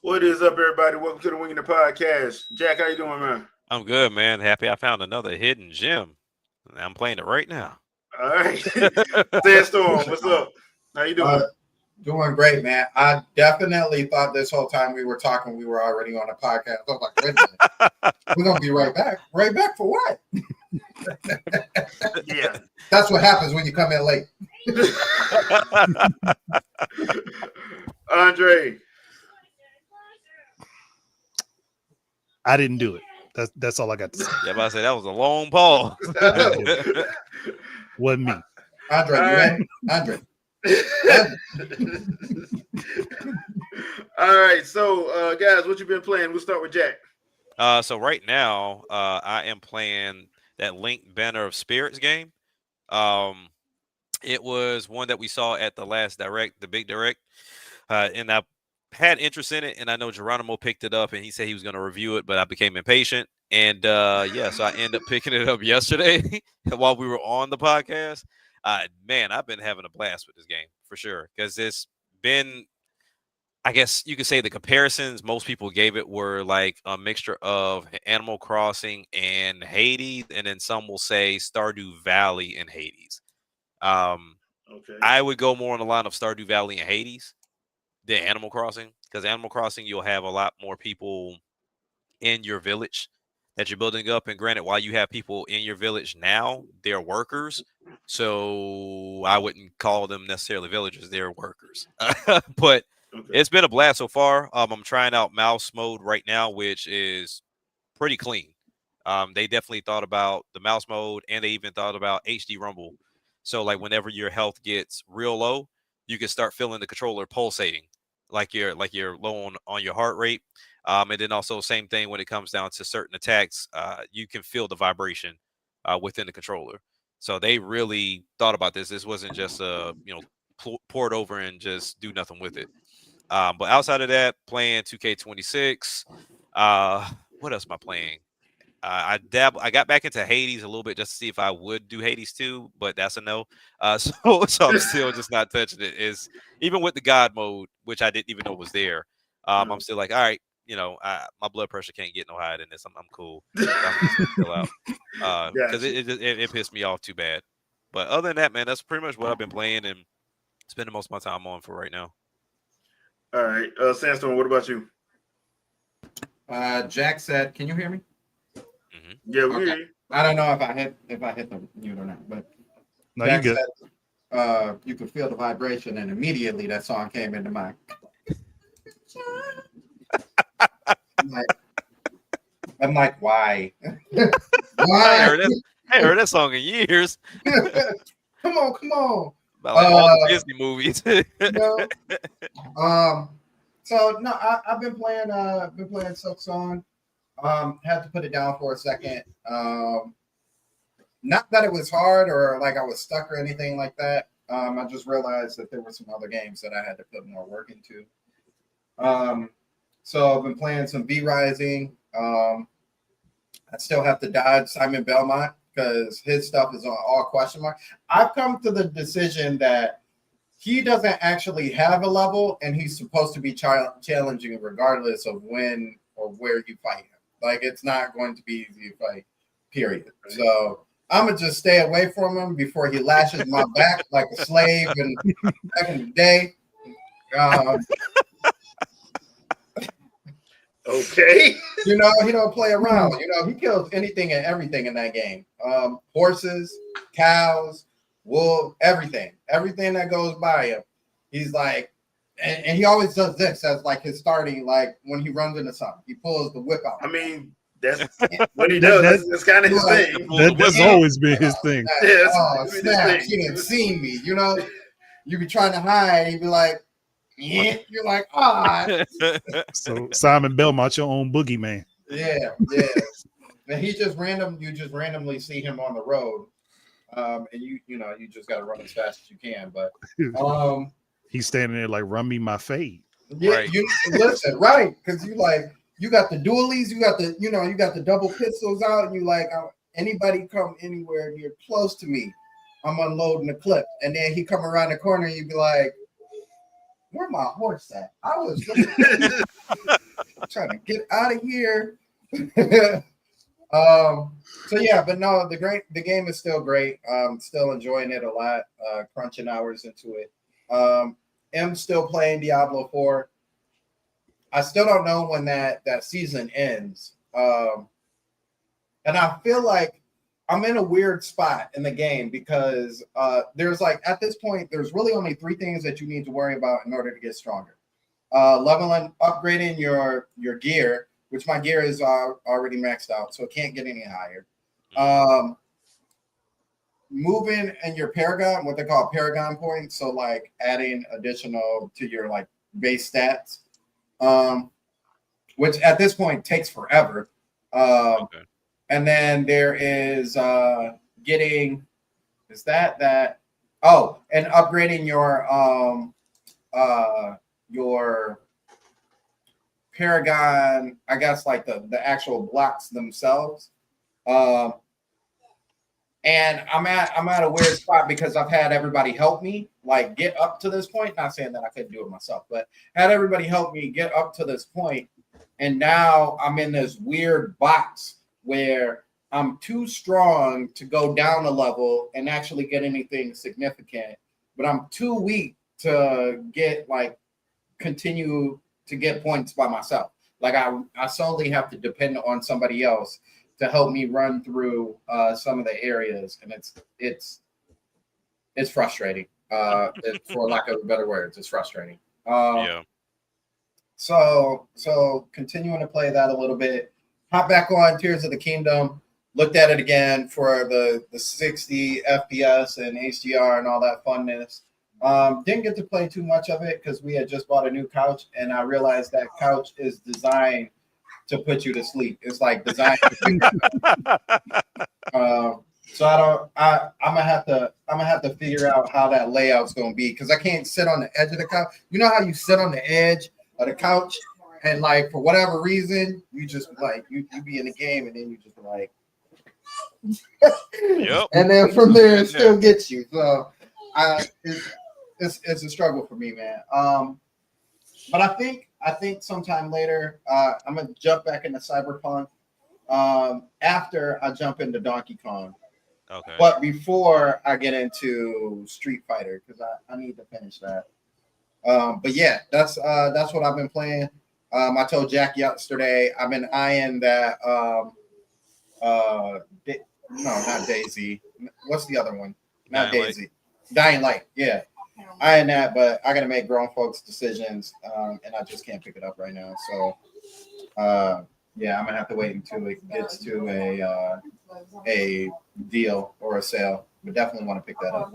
What is up, everybody? Welcome to the Wingin podcast. Jack, how you doing, man? I'm good, man. Happy I found another hidden gem. I'm playing it right now. All right. Sandstorm, what's up? How you Uh, doing? Doing great, man. I definitely thought this whole time we were talking, we were already on a podcast. I was like, wait a minute, we're gonna be right back. Right back for what? Yeah. That's what happens when you come in late. Andre. I didn't do it. That's all I got to say. Yeah, but I said that was a long pause. Wasn't me. Andre, All you right. in? Andre. All right. So, guys, what you been playing? We'll start with Jack. So right now, I am playing that Link Banner of Spirits game. It was one that we saw at the last direct, the big direct, and I had interest in it, and I know Geronimo picked it up, and he said he was going to review it, but I became impatient, and so I ended up picking it up yesterday while we were on the podcast. Man, I've been having a blast with this game for sure because it's been, I guess you could say the comparisons most people gave it were like a mixture of Animal Crossing and Hades, and then some will say Stardew Valley and Hades. Okay. I would go more on the line of Stardew Valley and Hades than Animal Crossing, because Animal Crossing you'll have a lot more people in your village that you're building up, and granted, while you have people in your village now, they're workers, so I wouldn't call them necessarily villagers, they're workers. But Okay. it's been a blast so far. I'm trying out mouse mode right now, which is pretty clean. They definitely thought about the mouse mode, and they even thought about HD rumble. So like whenever your health gets real low, you can start feeling the controller pulsating, like you're low on your heart rate. And then also same thing when it comes down to certain attacks, you can feel the vibration within the controller. So they really thought about this. This wasn't just pour it over and just do nothing with it. But outside of that, playing 2K26. What else am I playing? I got back into Hades a little bit just to see if I would do Hades 2, but that's a no. So I'm still just not touching it. Is even with the God mode, which I didn't even know was there. I'm still like, all right, my blood pressure can't get no higher than this. I'm cool. I'm just gonna chill out because it pissed me off too bad. But other than that, man, that's pretty much what I've been playing and spending most of my time on for right now. All right. Sandstorm, what about you? Jack said, "Can you hear me?" Yeah, we Okay. hear you. I don't know if I hit the mute or not, but No, you Jack good. said, you could feel the vibration, and immediately that song came into mind. I'm like, why? I Why? ain't heard that song in years. Come on. About like all the Disney movies. No. So no, I've been playing Silk Song. Had to put it down for a second. Not that it was hard or like I was stuck or anything like that. I just realized that there were some other games that I had to put more work into. So I've been playing some V Rising. I still have to dodge Simon Belmont because his stuff is on all question mark. I've come to the decision that he doesn't actually have a level, and he's supposed to be challenging regardless of when or where you fight him. Like, it's not going to be easy to fight, period. So I'm going to just stay away from him before he lashes my back like a slave and back in the day. Okay. He don't play around. He kills anything and everything in that game. Horses, cows, wolves, everything that goes by him. He's like, and he always does this as like his starting, like when he runs into something, he pulls the whip out. I mean, that's what he does. That's kind of his thing. That's always been his thing. Yeah, snap! He didn't see me. You be trying to hide. He'd be like, yeah. You're like, So Simon Belmont, your own boogeyman. Yeah. And you just randomly see him on the road, and you just got to run as fast as you can. But he's standing there like, run me my fade. yeah, Right. you listen, right? Because you got the dualies, you got the double pistols out, and you like anybody come anywhere near close to me, I'm unloading the clip, and then he come around the corner, and you be like, Where my horse at? I was trying to get out of here. So yeah, but no, the game is still great. Still enjoying it a lot. Crunching hours into it. Am still playing Diablo 4. I still don't know when that season ends. And I feel like I'm in a weird spot in the game because there's like at this point, there's really only 3 things that you need to worry about in order to get stronger. Leveling, upgrading your gear, which my gear is already maxed out, so it can't get any higher. Moving in your Paragon, what they call Paragon points, so like adding additional to your like base stats, which at this point takes forever. Okay. And then there is getting and upgrading your Paragon, I guess like the actual blocks themselves. And I'm at a weird spot because I've had everybody help me like get up to this point. Not saying that I couldn't do it myself, but had everybody help me get up to this point. And now I'm in this weird box where I'm too strong to go down a level and actually get anything significant, but I'm too weak to get like continue to get points by myself. Like I solely have to depend on somebody else to help me run through some of the areas, and it's frustrating. For lack of better words, it's frustrating. Yeah. So continuing to play that a little bit. Hop back on Tears of the Kingdom. Looked at it again for the 60 FPS and HDR and all that funness. Didn't get to play too much of it because we had just bought a new couch, and I realized that couch is designed to put you to sleep. It's like designed so I'm gonna have to figure out how that layout's gonna be because I can't sit on the edge of the couch. You know how you sit on the edge of the couch and like for whatever reason you just like you be in the game and then you just like Yep. and then from there it still gets you. So it's a struggle for me, man. But I think sometime later I'm gonna jump back into Cyberpunk after I jump into Donkey Kong. Okay. But before I get into Street Fighter, because I need to finish that. But yeah, that's what I've been playing. I told Jack yesterday I've been eyeing that. No, not Daisy. What's the other one? Not Dying Daisy. Dying Light. Yeah, eyeing that, but I gotta make grown folks decisions, and I just can't pick it up right now. So, yeah, I'm gonna have to wait until it gets to a deal or a sale. But definitely want to pick that up.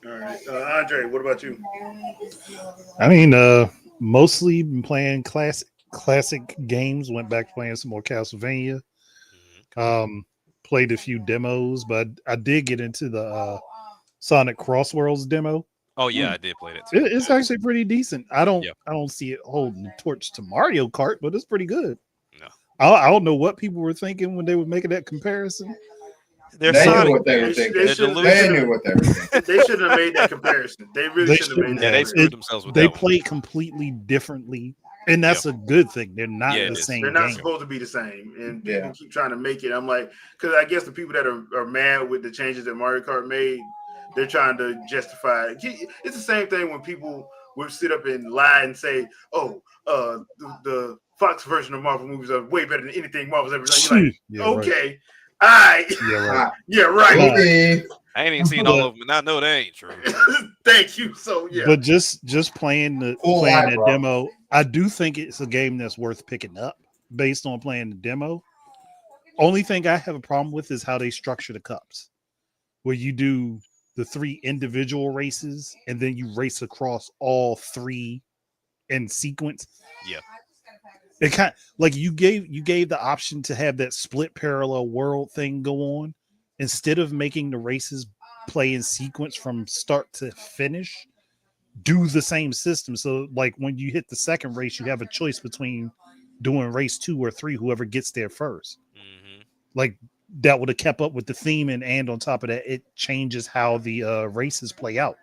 All right, Andre, what about you? I mean, mostly been playing classic games. Went back to playing some more Castlevania. Played a few demos, but I did get into the Sonic Crossworlds demo. Oh yeah, I did play that too. It's actually pretty decent. I don't Yep. see it holding the torch to Mario Kart, but it's pretty good. No. I don't know what people were thinking when they were making that comparison. They're They knew Sonic. what they were They thinking. They're should- delusional. They knew what they were thinking. They shouldn't have made that comparison. They really They shouldn't have made shouldn't that. Yeah, they have. screwed themselves with They that one. play completely differently, and that's a good thing. They're not Yeah, it the is. same They're not game. supposed to be the same, and Yeah. people keep trying to make it. I'm like, because I guess the people that are mad with the changes that Mario Kart made, they're trying to justify it. It's the same thing when people would sit up and lie and say, "Oh, the Fox version of Marvel movies are way better than anything Marvel's ever done." You're like, Yeah, right. okay, all right, Yeah, right. yeah, right. Okay. I ain't even seen all of them, and I know they ain't true. Thank you. So yeah, But just playing the Cool playing eye, the bro. demo, I do think it's a game that's worth picking up based on playing the demo. Only thing I have a problem with is how they structure the cups, where you do the 3 individual races and then you race across all 3 in sequence. Yeah. It kind like you gave the option to have that split parallel world thing go on instead of making the races play in sequence from start to finish. Do the same system. So like when you hit the second race, you have a choice between doing race 2 or 3, whoever gets there first. Mm-hmm. Like that would have kept up with the theme, and on top of that, it changes how the races play out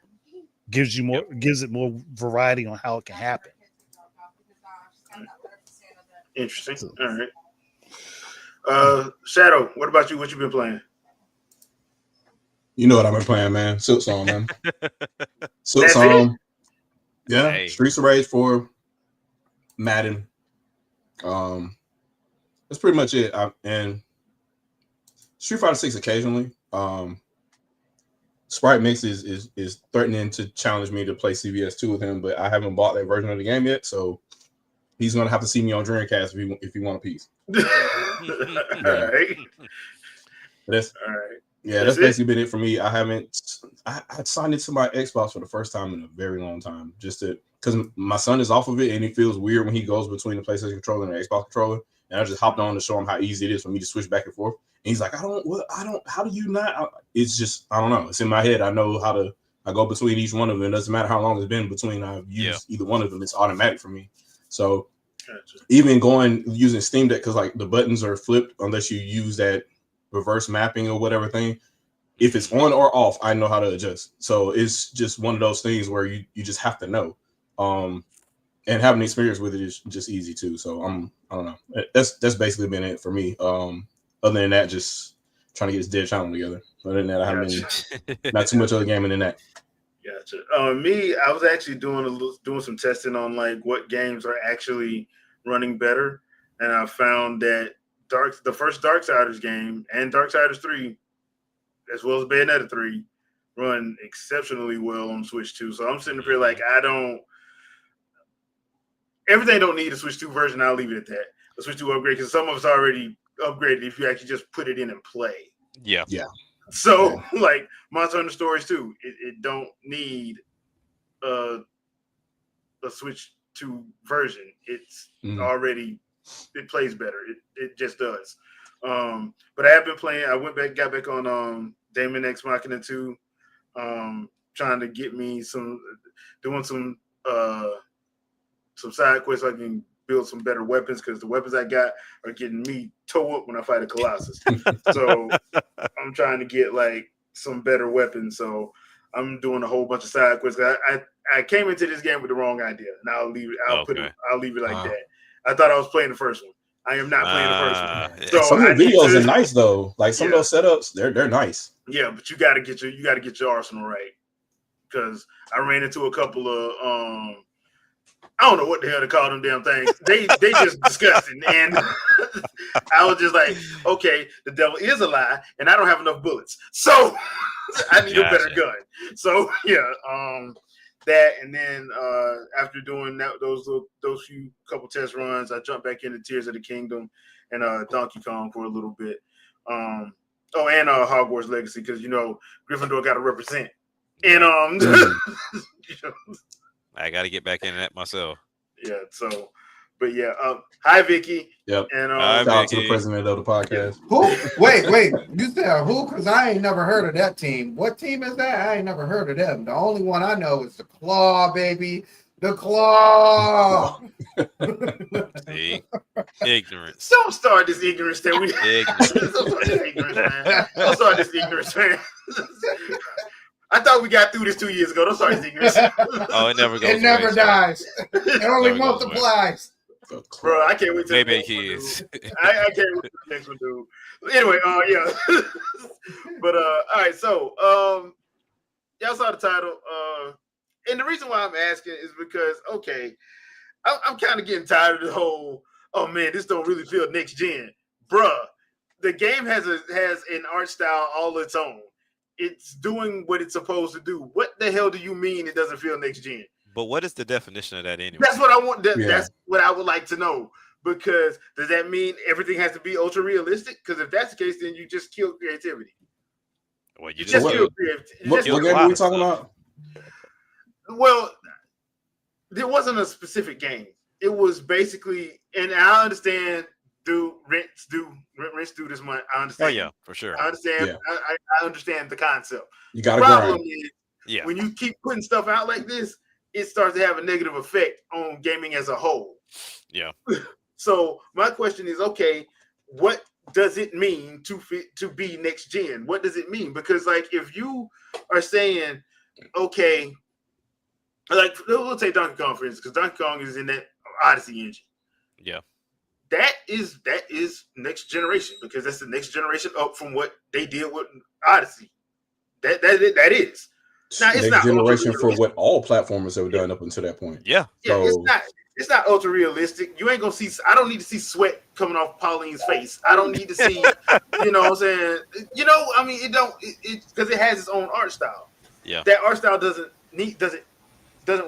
gives it more variety on how it can happen. Interesting. So- All right. Shadow, what about you? What you been playing? You know what I've been playing, man. Silksong, man. That's Silksong. Yeah. Hey. Streets of Rage 4, Madden. That's pretty much it. And Street Fighter 6 occasionally. Sprite Mix is threatening to challenge me to play CVS 2 with him, but I haven't bought that version of the game yet, so he's gonna have to see me on Dreamcast if he want a piece. All right. That's All right. that's basically been it for me. I signed into my Xbox for the first time in a very long time, just because my son is off of it and it feels weird when he goes between the PlayStation controller and the Xbox controller. And I just hopped on to show him how easy it is for me to switch back and forth. And he's like, how do you not? It's just, I don't know. It's in my head. I know I go between each one of them. It doesn't matter how long it's been between I've used either one of them. It's automatic for me. So even using Steam Deck, because like the buttons are flipped unless you use that reverse mapping or whatever thing. If it's on or off, I know how to adjust. So it's just one of those things where you just have to know. And having experience with it is just easy too. So I don't know. That's basically been it for me. Other than that, just trying to get this dead channel together. Other than that, I haven't been not too much other gaming than that. Gotcha. Me, I was actually doing some testing on like what games are actually running better, and I found that the first Darksiders game and Darksiders 3, as well as Bayonetta 3, run exceptionally well on Switch 2. So I'm sitting up here like everything don't need a Switch 2 version. I'll leave it at that. A Switch 2 upgrade, because some of it's already upgraded if you actually just put it in and play. Yeah. So like Monster Hunter Stories 2, it don't need a Switch 2 version. It's already, it plays better. It just does. But I have been playing. I got back on Daemon X Machina 2, trying to get me doing some side quests so I can build some better weapons, because the weapons I got are getting me toe up when I fight a Colossus. So I'm trying to get like some better weapons. So I'm doing a whole bunch of side quests. I came into this game with the wrong idea, and I'll leave it. I'll leave it like that. I thought I was playing the first one. I am not playing the first one. So some of the videos are nice though. Like some of those setups, they're nice. Yeah, but you got to get your arsenal right, because I ran into a couple of I don't know what the hell to call them damn things. They just disgusting, and I was just like, okay, the devil is a lie, and I don't have enough bullets, so I need a better gun. So that, and then after doing that, those few couple test runs, I jumped back into Tears of the Kingdom and Donkey Kong for a little bit. And Hogwarts Legacy, because Gryffindor got to represent, and I got to get back into that myself. Yeah. So, but yeah. Hi, Vicky. Yep. And shout out to the president of the podcast. Who? Wait. You said who? Because I ain't never heard of that team. What team is that? I ain't never heard of them. The only one I know is the Claw, baby. The Claw. See? Ignorance. Don't start this ignorance that we. Ignorance. Don't start this ignorance, man. I thought we got through this 2 years ago. Don't start this ignorance. Oh, it never goes. It never dies. It only multiplies. Bro, I can't wait to maybe kids. I can't wait to the next one, dude. Anyway, yeah. But all right, so y'all saw the title. And the reason why I'm asking is because I'm kind of getting tired of the whole, oh man, this don't really feel next gen. Bruh, the game has an art style all its own. It's doing what it's supposed to do. What the hell do you mean it doesn't feel next gen? But what is the definition of that anyway? That's what I want. That's what I would like to know. Because does that mean everything has to be ultra realistic? Because if that's the case, then you just kill creativity. Well, you just kill creativity. What game are we talking about? Well, there wasn't a specific game. It was basically, and I understand. Rents due this month. I understand. Oh yeah, for sure. I understand. Yeah. I understand the concept. You got the problem grind. Is when you keep putting stuff out like this, it starts to have a negative effect on gaming as a whole. Yeah. So my question is, okay, what does it mean to be next gen? What does it mean? Because like if you are saying, okay, Like we'll take Donkey Kong for instance, because Donkey Kong is in that Odyssey engine. Yeah. That is next generation, because that's the next generation up from what they did with Odyssey. That is. Now it's Next not generation for ultra-realistic. what all platformers have done up until that point. Yeah. Yeah, So it's not ultra realistic. You ain't gonna see. I don't need to see sweat coming off Pauline's face. I don't need to see. You know what I'm saying? You know, I mean, it don't it because it has its own art style. Yeah. That art style doesn't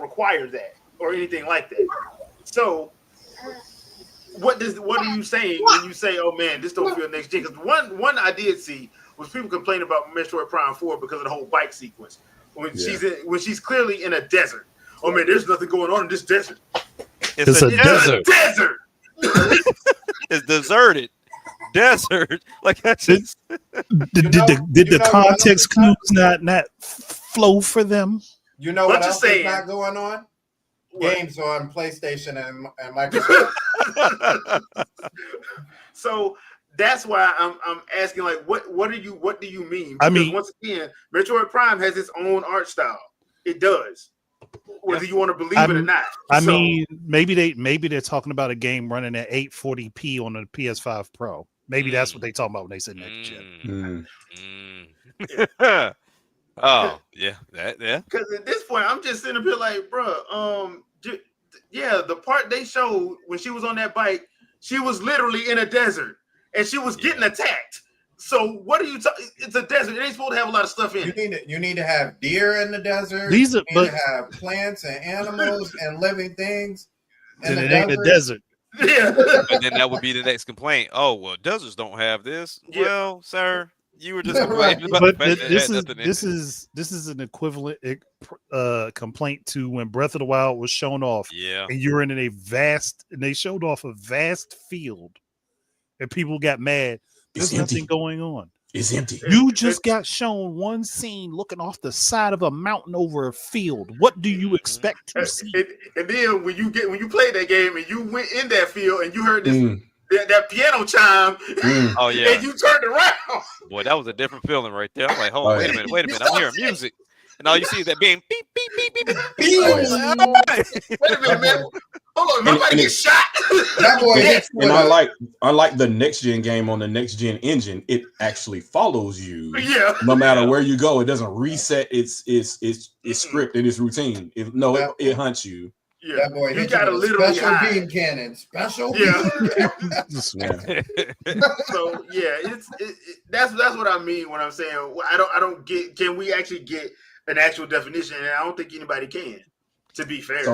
require that or anything like that. So what are you saying when you say, "Oh man, this don't feel next gen"? Because one I did see was people complaining about Metroid Prime 4 because of the whole bike sequence when she's clearly in a desert. Oh man, there's nothing going on in this desert. It's a desert. Desert. It's deserted. Desert. Like that's just Did the context clues not flow for them? You know What what you else saying? is not going on? What? Games on PlayStation and Microsoft. So that's why I'm asking, like, what do you mean? I Because mean- once again, Metroid Prime has its own art style. It does, whether you want to believe it or not. I So, mean, maybe they're talking about a game running at 840p on the PS5 Pro. Maybe that's what they talking about when they say next gen. Oh yeah, yeah. because at this point, I'm just sitting up here like, bro, yeah, the part they showed when she was on that bike, she was literally in a desert and she was getting attacked. So what are you talking? It's a desert. It ain't supposed to have a lot of stuff in it. You need to have deer in the desert. These are- you need to have plants and animals and living things. And it ain't a desert. Yeah. But then that would be the next complaint. Oh well, deserts don't have this. Yeah. Well, sir, you were just Right. complaining about But the fact that it this had is nothing in this it. is this is an equivalent complaint to when Breath of the Wild was shown off, Yeah. and you were in and they showed off a vast field, and people got mad. There's It's empty. nothing going on. It's empty. You just got shown one scene looking off the side of a mountain over a field. What do you expect to see? And then when you played that game and you went in that field and you heard this Mm, that piano chime, mm. Oh yeah. and you turned around. Boy, that was a different feeling right there. I'm like, hold on, Oh, wait a yeah. minute. I'm hearing music. And all you see is that being beep, beep, beep, beep, beep. Oh, yeah. Like, all right. Wait a minute, man. Hold on, am I about to And get shot? That boy Yeah. hits And unlike the next gen game on the next gen engine, it actually follows you Yeah. no matter where you go. It doesn't reset its script and its routine. It hunts you. Yeah. That boy You hit gotta you with a literally special hide. beam cannon. Special Yeah. beam cannon. Yeah. So yeah, that's what I mean when I'm saying I don't get. Can we actually get an actual definition? And I don't think anybody can. To be fair.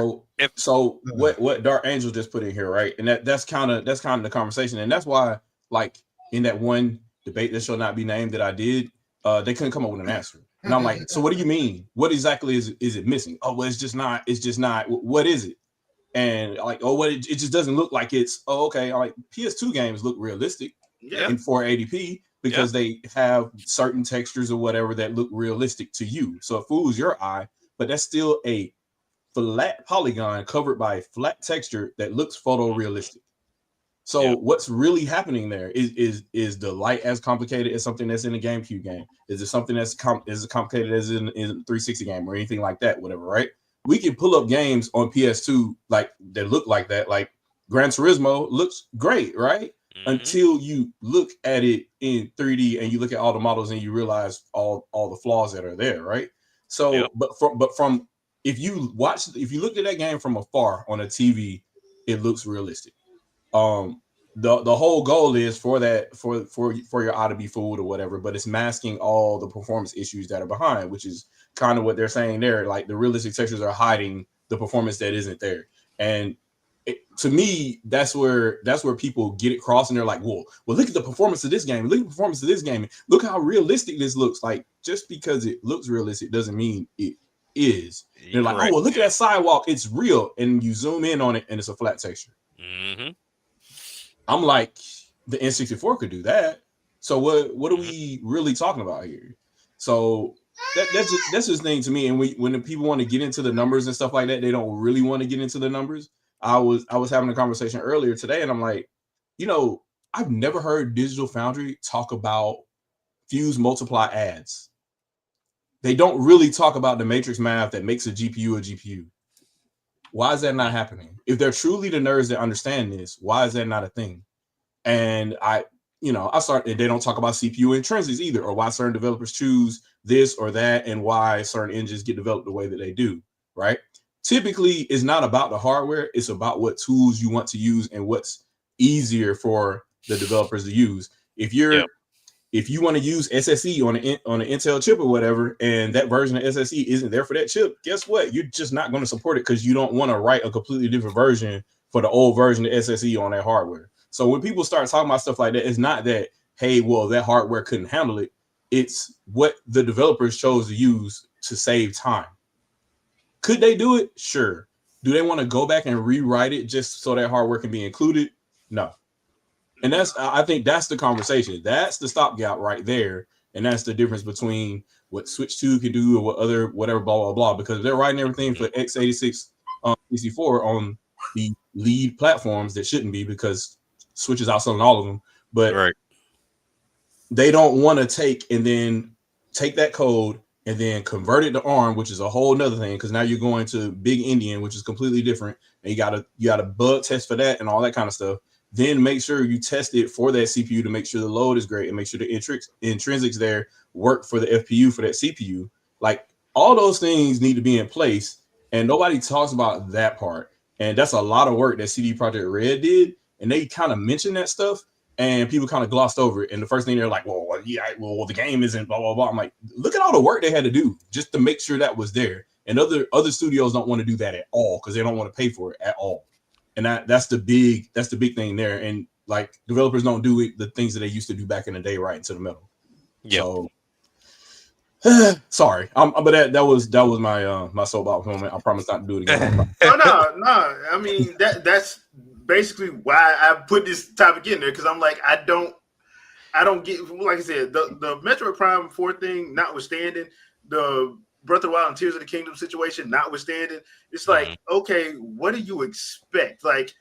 So what Dark Angel just put in here, right? And that's kind of the conversation, and that's why, like, in that one debate that shall not be named that I did, they couldn't come up with an answer. And I'm like, so what do you mean? What exactly is it missing? Oh, well, it's just not. What is it? And like, oh, what it just doesn't look like it's. Oh, okay. Like PS2 games look realistic Yeah. in 480p because they have certain textures or whatever that look realistic to you. So it fools your eye, but that's still a flat polygon covered by a flat texture that looks photorealistic. So what's really happening there is the light as complicated as something that's in a GameCube game? Is it something that's as complicated as in a 360 game or anything like that? Whatever, right? We can pull up games on PS2 like that look like that. Like Gran Turismo looks great, right? Mm-hmm. Until you look at it in 3D and you look at all the models and you realize all the flaws that are there, right? So, but from if you looked at that game from afar on a TV, it looks realistic. The whole goal is for your eye to be fooled or whatever, but it's masking all the performance issues that are behind, which is kind of what they're saying there. Like the realistic textures are hiding the performance that isn't there. And to me, that's where people get it crossed and they're like, well, look at the performance of this game. Look at the performance of this game. Look how realistic this looks. Like, just because it looks realistic doesn't mean it is. They're like, oh, well, look at that sidewalk. It's real. And you zoom in on it and it's a flat texture. Mm-hmm. I'm like, the N64 could do that. So what are we really talking about here? So that's just the thing to me. And when the people want to get into the numbers and stuff like that, they don't really want to get into the numbers. I was having a conversation earlier today, and I'm like, I've never heard Digital Foundry talk about fuse multiply adds. They don't really talk about the matrix math that makes a GPU a GPU. Why is that not happening? If they're truly the nerds that understand this, why is that not a thing? And I started, and they don't talk about CPU intrinsics either, or why certain developers choose this or that, and why certain engines get developed the way that they do, right? Typically, it's not about the hardware, it's about what tools you want to use and what's easier for the developers to use. If you want to use SSE on an Intel chip or whatever, and that version of SSE isn't there for that chip, guess what? You're just not going to support it because you don't want to write a completely different version for the old version of SSE on that hardware. So when people start talking about stuff like that, it's not that, hey, well, that hardware couldn't handle it. It's what the developers chose to use to save time. Could they do it? Sure. Do they want to go back and rewrite it just so that hardware can be included? No. And I think that's the conversation. That's the stopgap right there. And that's the difference between what Switch 2 can do or whatever, blah, blah, blah. Because they're writing everything for x86 64 on the lead platforms that shouldn't be, because Switch is outselling all of them. But they don't want to take that code and then convert it to ARM, which is a whole nother thing, because now you're going to Big Indian, which is completely different. And you gotta bug test for that and all that kind of stuff. Then make sure you test it for that CPU to make sure the load is great and make sure the intrinsics there work for the FPU for that CPU. Like, all those things need to be in place, and nobody talks about that part. And that's a lot of work that CD Projekt Red did, and they kind of mentioned that stuff, and people kind of glossed over it. And the first thing they're like, well, the game isn't blah, blah, blah. I'm like, look at all the work they had to do just to make sure that was there. And other studios don't want to do that at all because they don't want to pay for it at all. And that's the big thing there. And like, developers don't do the things that they used to do back in the day right into the middle. Yeah. So sorry. But that was my my soapbox moment. I promise not to do it again. No. I mean, that's basically why I put this topic in there, because I'm like, I don't get, like I said, the Metroid Prime 4 thing notwithstanding, the Breath of the Wild and Tears of the Kingdom situation notwithstanding, it's like, okay, what do you expect? Like,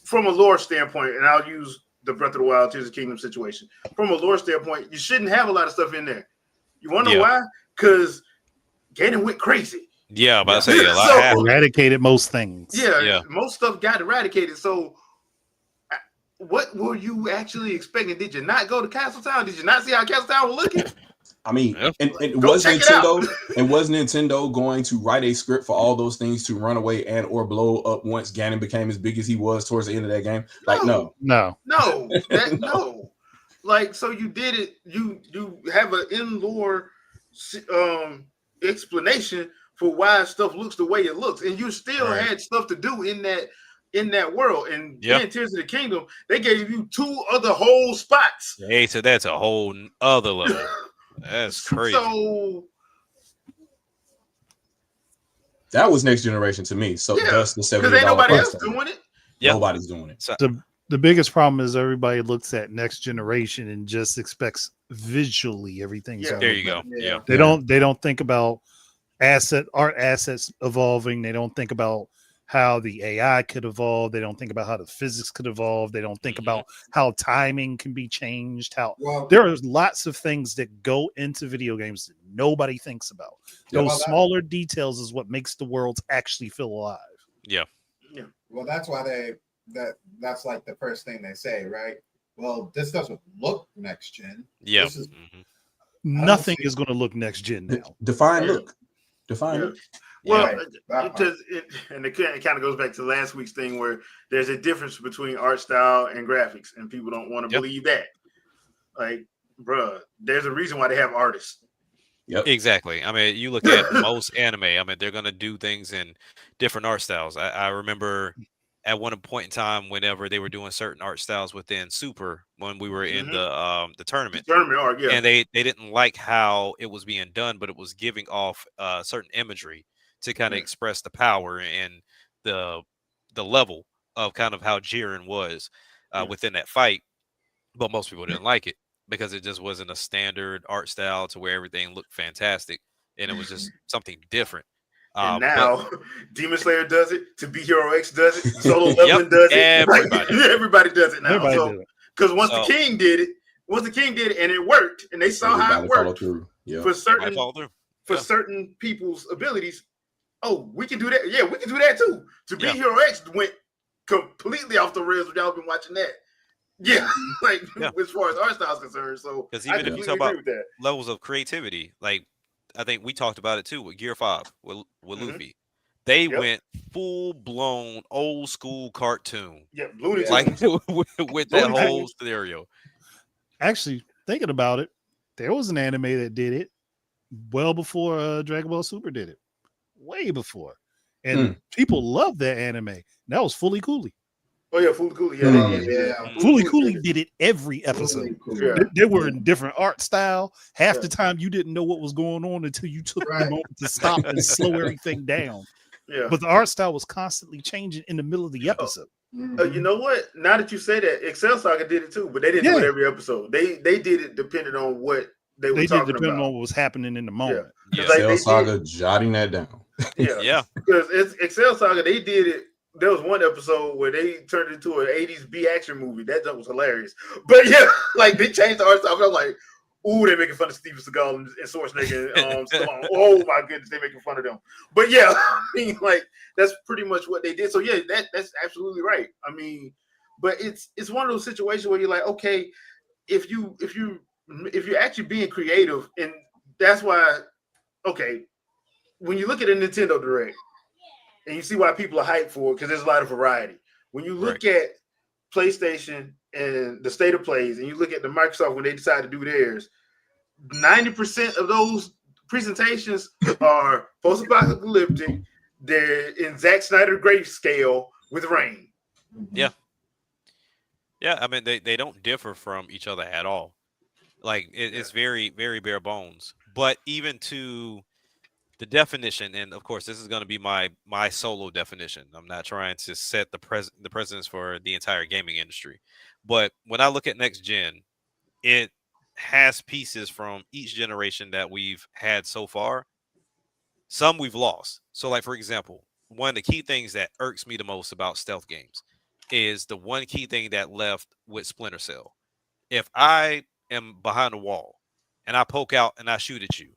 from a lore standpoint, and I'll use the Breath of the Wild, Tears of the Kingdom situation. From a lore standpoint, you shouldn't have a lot of stuff in there. You want to know why? Because Ganon went crazy. Yeah, but I say a lot eradicated most things. Yeah, most stuff got eradicated. So, what were you actually expecting? Did you not go to Castletown? Did you not see how Castletown was looking? I mean, and was Nintendo going to write a script for all those things to run away and or blow up once Ganon became as big as he was towards the end of that game? Like, no. Like, so you did it. You have an in-lore explanation for why stuff looks the way it looks, and you still had stuff to do in that world. And then Tears of the Kingdom, they gave you 2 other whole spots. Hey, so that's a whole other level. That's crazy. So that was next generation to me. So that's the $70 because ain't nobody else doing it. Nobody's doing it. So the biggest problem is everybody looks at next generation and just expects visually everything's there you go. Yeah. They don't think about art assets evolving. They don't think about how the AI could evolve. They don't think about how the physics could evolve. They don't think about how timing can be changed. There are lots of things that go into video games that nobody thinks about. Those smaller details is what makes the worlds actually feel alive. Yeah. Well, that's why that's like the first thing they say, right? Well, this doesn't look next gen. Yeah. Nothing is going to look next gen now. Define look. Well, because it kind of goes back to last week's thing where there's a difference between art style and graphics, and people don't want to believe that. Like, bruh, there's a reason why they have artists. Yep. Exactly. I mean, you look at most anime. I mean, they're gonna do things in different art styles. I remember at one point in time, whenever they were doing certain art styles within Super, when we were in the tournament, art, and they didn't like how it was being done, but it was giving off certain imagery to kind of express the power and the level of kind of how Jiren was within that fight. But most people didn't like it because it just wasn't a standard art style to where everything looked fantastic, and it was just something different. And now Demon Slayer does it, To Be Hero X does it, Solo Leveling does it. Everybody does it now. Because once the King did it and it worked, and they saw how it worked for certain people's abilities, oh, we can do that. Yeah, we can do that too. To Be Yeah. Hero X went completely off the rails when y'all been watching that. Yeah, like Yeah. as far as art style is concerned. So Because I even if you completely talk agree about with that. levels of creativity, like I think we talked about it too with Gear 5 with Mhm. Luffy. They Yep. went full blown old school cartoon, Yeah, Looney Yeah. like Tunes. with that Looney whole Tunes. scenario. Actually, thinking about it, there was an anime that did it well before Dragon Ball Super did it, way before, and people loved that anime. That was Fully Cooley. Oh yeah, Foolie Cooley. Yeah, Oh, they did. yeah. Foolie Fully Cooley Cooley did it. did it every episode. Really cool. Yeah. They were in different art style. Half Yeah. the time, you didn't know what was going on until you took the Right. moment to stop and slow everything down. Yeah. But the art style was constantly changing in the middle of the episode. You know what? Now that you say that, Excel Saga did it too, but they didn't do it Yeah. every episode. They did it depending on what they were They did talking depending about. on what was happening in the moment. Yeah. Like, Cell they Saga, jotting that down. Yeah, Yeah. because it's Excel Saga. They did it. There was one episode where they turned it into an '80s B action movie. That was hilarious. But yeah, like they changed the art style. I was like, ooh, they're making fun of Steven Seagal and Schwarzenegger and Stallone. Oh my goodness, they're making fun of them. But yeah, I mean, like that's pretty much what they did. So yeah, that's absolutely right. I mean, but it's one of those situations where you're like, okay, if you're actually being creative, and that's why, okay, when you look at a Nintendo Direct and you see why people are hyped for it, because there's a lot of variety. When you look at PlayStation and the state of plays, and you look at the Microsoft when they decide to do theirs, 90% of those presentations are post-apocalyptic. They're in Zack Snyder grayscale with rain. Yeah. Yeah. I mean, they don't differ from each other at all. Like it's very, very bare bones. But even to the definition, and of course, this is going to be my solo definition. I'm not trying to set the precedence for the entire gaming industry. But when I look at next gen, it has pieces from each generation that we've had so far. Some we've lost. So, like for example, one of the key things that irks me the most about stealth games is the one key thing that left with Splinter Cell. If I am behind a wall and I poke out and I shoot at you,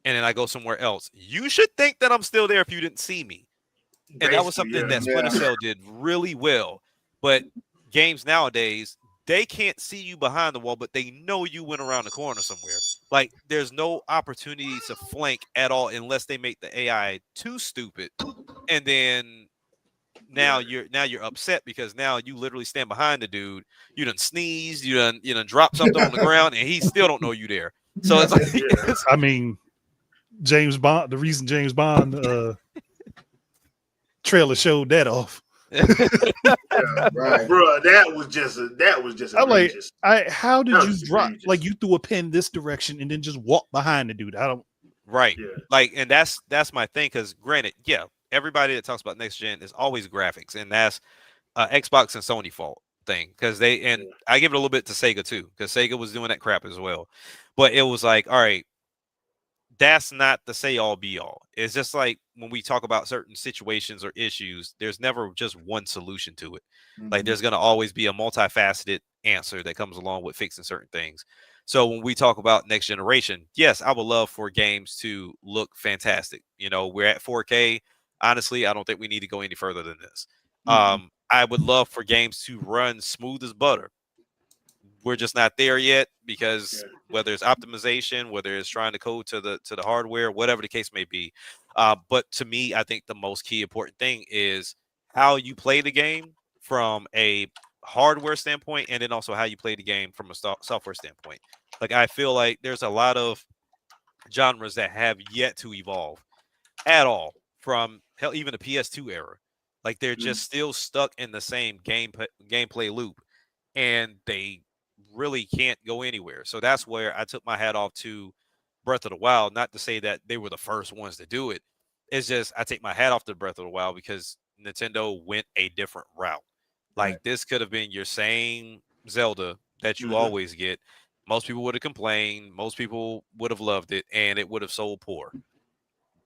and then I go somewhere else, you should think that I'm still there if you didn't see me. And that was Basically, something yeah. that Splinter Cell did really well. But games nowadays, they can't see you behind the wall, but they know you went around the corner somewhere. Like there's no opportunity to flank at all unless they make the AI too stupid. And then now you're upset because now you literally stand behind the dude. You done sneezed, you done dropped something on the ground, and he still don't know you there. So it's like Yeah. I mean, James Bond, the reason James Bond trailer showed that off. Yeah. Right. Bro, that was just I'm like, egregious. how did That you was drop? egregious. Like you threw a pin this direction and then just walk behind the dude. I don't. right. Yeah. Like, and that's my thing. Because granted, yeah, everybody that talks about next gen is always graphics, and that's Xbox and Sony fault thing. Because I give it a little bit to Sega too, because Sega was doing that crap as well. But it was like, all right, that's not the say all be all. It's just like when we talk about certain situations or issues, there's never just one solution to it. Like there's going to always be a multifaceted answer that comes along with fixing certain things. So when we talk about next generation, yes, I would love for games to look fantastic. You know, we're at 4K. Honestly, I don't think we need to go any further than this. I would love for games to run smooth as butter. We're just not there yet because whether it's optimization, whether it's trying to code to the hardware, whatever the case may be. But to me, I think the most key important thing is how you play the game from a hardware standpoint, and then also how you play the game from a software standpoint. Like I feel like there's a lot of genres that have yet to evolve at all from hell, even the PS2 era. Like they're just still stuck in the same gameplay loop, and they really can't go anywhere. So that's where I took my hat off to Breath of the Wild. Not to say that they were the first ones to do it. It's just I take my hat off to Breath of the Wild because Nintendo went a different route. Like this could have been your same Zelda that you always get. Most people would have complained. Most people would have loved it, and it would have sold poor.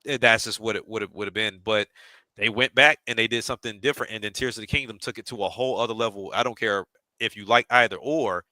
That's just what it would have been. But they went back and they did something different, and then Tears of the Kingdom took it to a whole other level. I don't care if you like either or.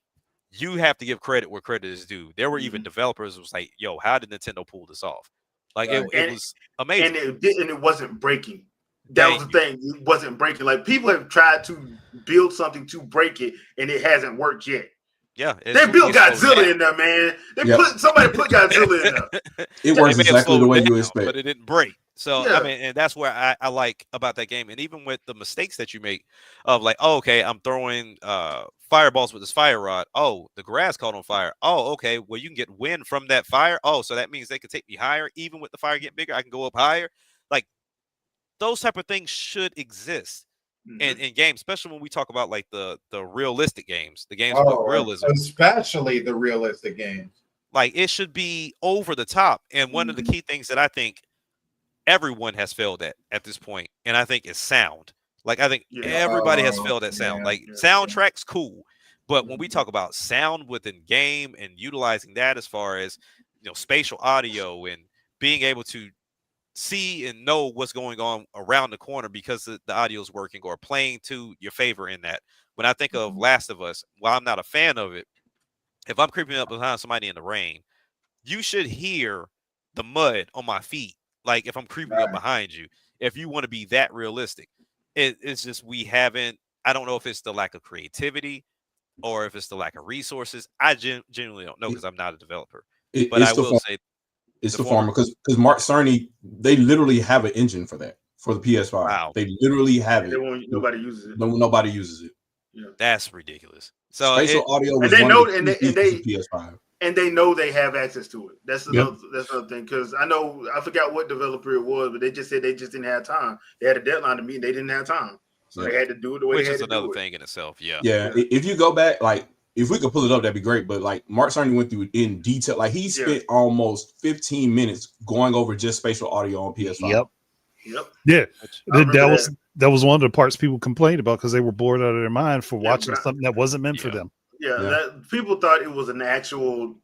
You have to give credit where credit is due. There were even developers who was like, "Yo, how did Nintendo pull this off?" Like Right. it was amazing. and it wasn't breaking. That was Thank the thing. It wasn't breaking. Like people have tried to build something to break it, and it hasn't worked yet. Yeah, They built it slowed Godzilla down. in there, man. Yep. Somebody put Godzilla in there. It They works may have exactly the slowed way you down, expect. but it didn't break. So Yeah. I mean, and that's where I like about that game. And even with the mistakes that you make of like, oh, okay, I'm throwing fireballs with this fire rod. Oh, the grass caught on fire. Oh, okay, well you can get wind from that fire. Oh, so that means they can take me higher. Even with the fire getting bigger, I can go up higher. Like those type of things should exist in games, especially when we talk about like the realistic games, the games with realism. Especially the realistic games. Like it should be over the top. And one of the key things that I think everyone has failed at this point, and I think is sound. Like I think everybody has failed at sound. Like soundtracks, cool, but when we talk about sound within game and utilizing that as far as spatial audio and being able to see and know what's going on around the corner because the audio is working or playing to your favor in that. When I think of Last of Us, while I'm not a fan of it, if I'm creeping up behind somebody in the rain, you should hear the mud on my feet. Like if I'm creeping up behind you, if you want to be that realistic, it's just we haven't. I don't know if it's the lack of creativity or if it's the lack of resources. I genuinely don't know because I'm not a developer. But I will say it's the former because Mark Cerny, they literally have an engine for that for the PS5. Wow. They literally have it. Nobody uses it. Nobody uses it. Yeah. That's ridiculous. So spatial audio was and they one know of the and PS5. And they know they have access to it. That's another thing. Because I forgot what developer it was, but they just said they just didn't have time. They had a deadline to meet, and they didn't have time, so they had to do it the way which they had is to another do it. thing in itself. Yeah. If you go back, like if we could pull it up, that'd be great. But like Mark Cerny went through it in detail. Like he spent almost 15 minutes going over just spatial audio on PS5. Yep. Yeah. That was one of the parts people complained about because they were bored out of their mind for watching something that wasn't meant for them. People thought it was an actual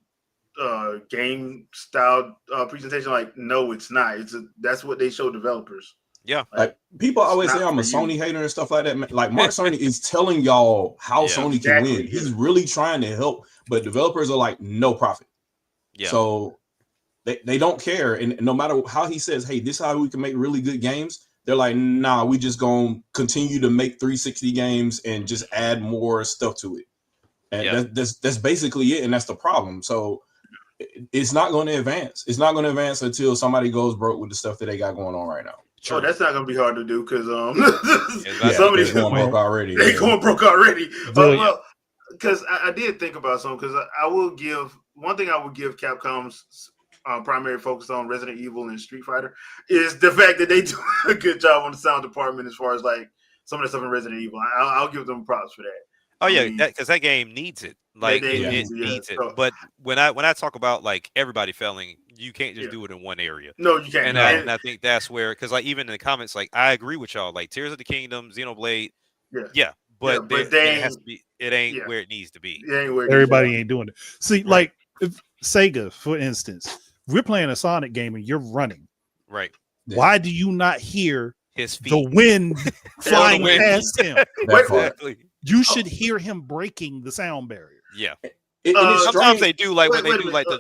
game style presentation. Like, no, it's not. That's what they show developers. Yeah. Like people always say I'm a Sony hater and stuff like that. Like Mark Cerny is telling y'all how Sony can win. He's really trying to help, but developers are like no profit. Yeah. So they don't care. And no matter how he says, hey, this is how we can make really good games, they're like, nah, we just gonna continue to make 360 games and just add more stuff to it. And that's basically it. And that's the problem. So it's not going to advance. It's not going to advance until somebody goes broke with the stuff that they got going on right now. Sure. Oh, that's not going to be hard to do because somebody's going broke already. They're going broke already. Well, because I did think about something. Because I will give one thing. I would give Capcom's primary focus on Resident Evil and Street Fighter is the fact that they do a good job on the sound department as far as like some of the stuff in Resident Evil. I'll give them props for that. Oh yeah, because that game needs it. Like it needs it. But when I talk about like everybody failing, you can't just do it in one area. No, you can't. And I think that's where, because like even in the comments, like I agree with y'all. Like Tears of the Kingdom, Xenoblade, but it has to be. It ain't where it needs to be. Everybody ain't doing it. See, like if Sega, for instance, we're playing a Sonic game and you're running. Right. Yeah. Why do you not hear his feet, the wind flying past him? Exactly. You should hear him breaking the sound barrier. Yeah. Sometimes they do, like when they do like the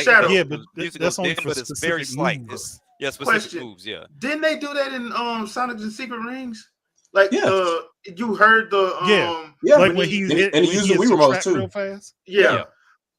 Shadow. Yeah, but that's only for it's very slight. Moves. It's specific moves. Yeah. Didn't they do that in Sonic and Secret Rings? Like you heard the like when he hit, and he used the Wii remote too. Real fast. Yeah.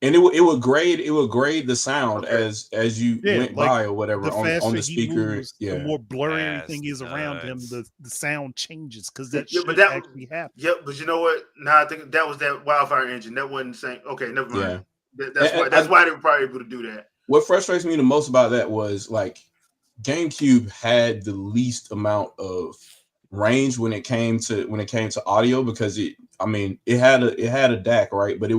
And it would grade the sound as you went by or whatever on the speaker. Moves, the more blurry everything is around him, the sound changes because that should actually happen. Yep, but you know what? Now I think that was that Wildfire engine. That wasn't saying okay, never mind. Yeah. That's why they were probably able to do that. What frustrates me the most about that was like GameCube had the least amount of range when it came to audio because it had a DAC, right? But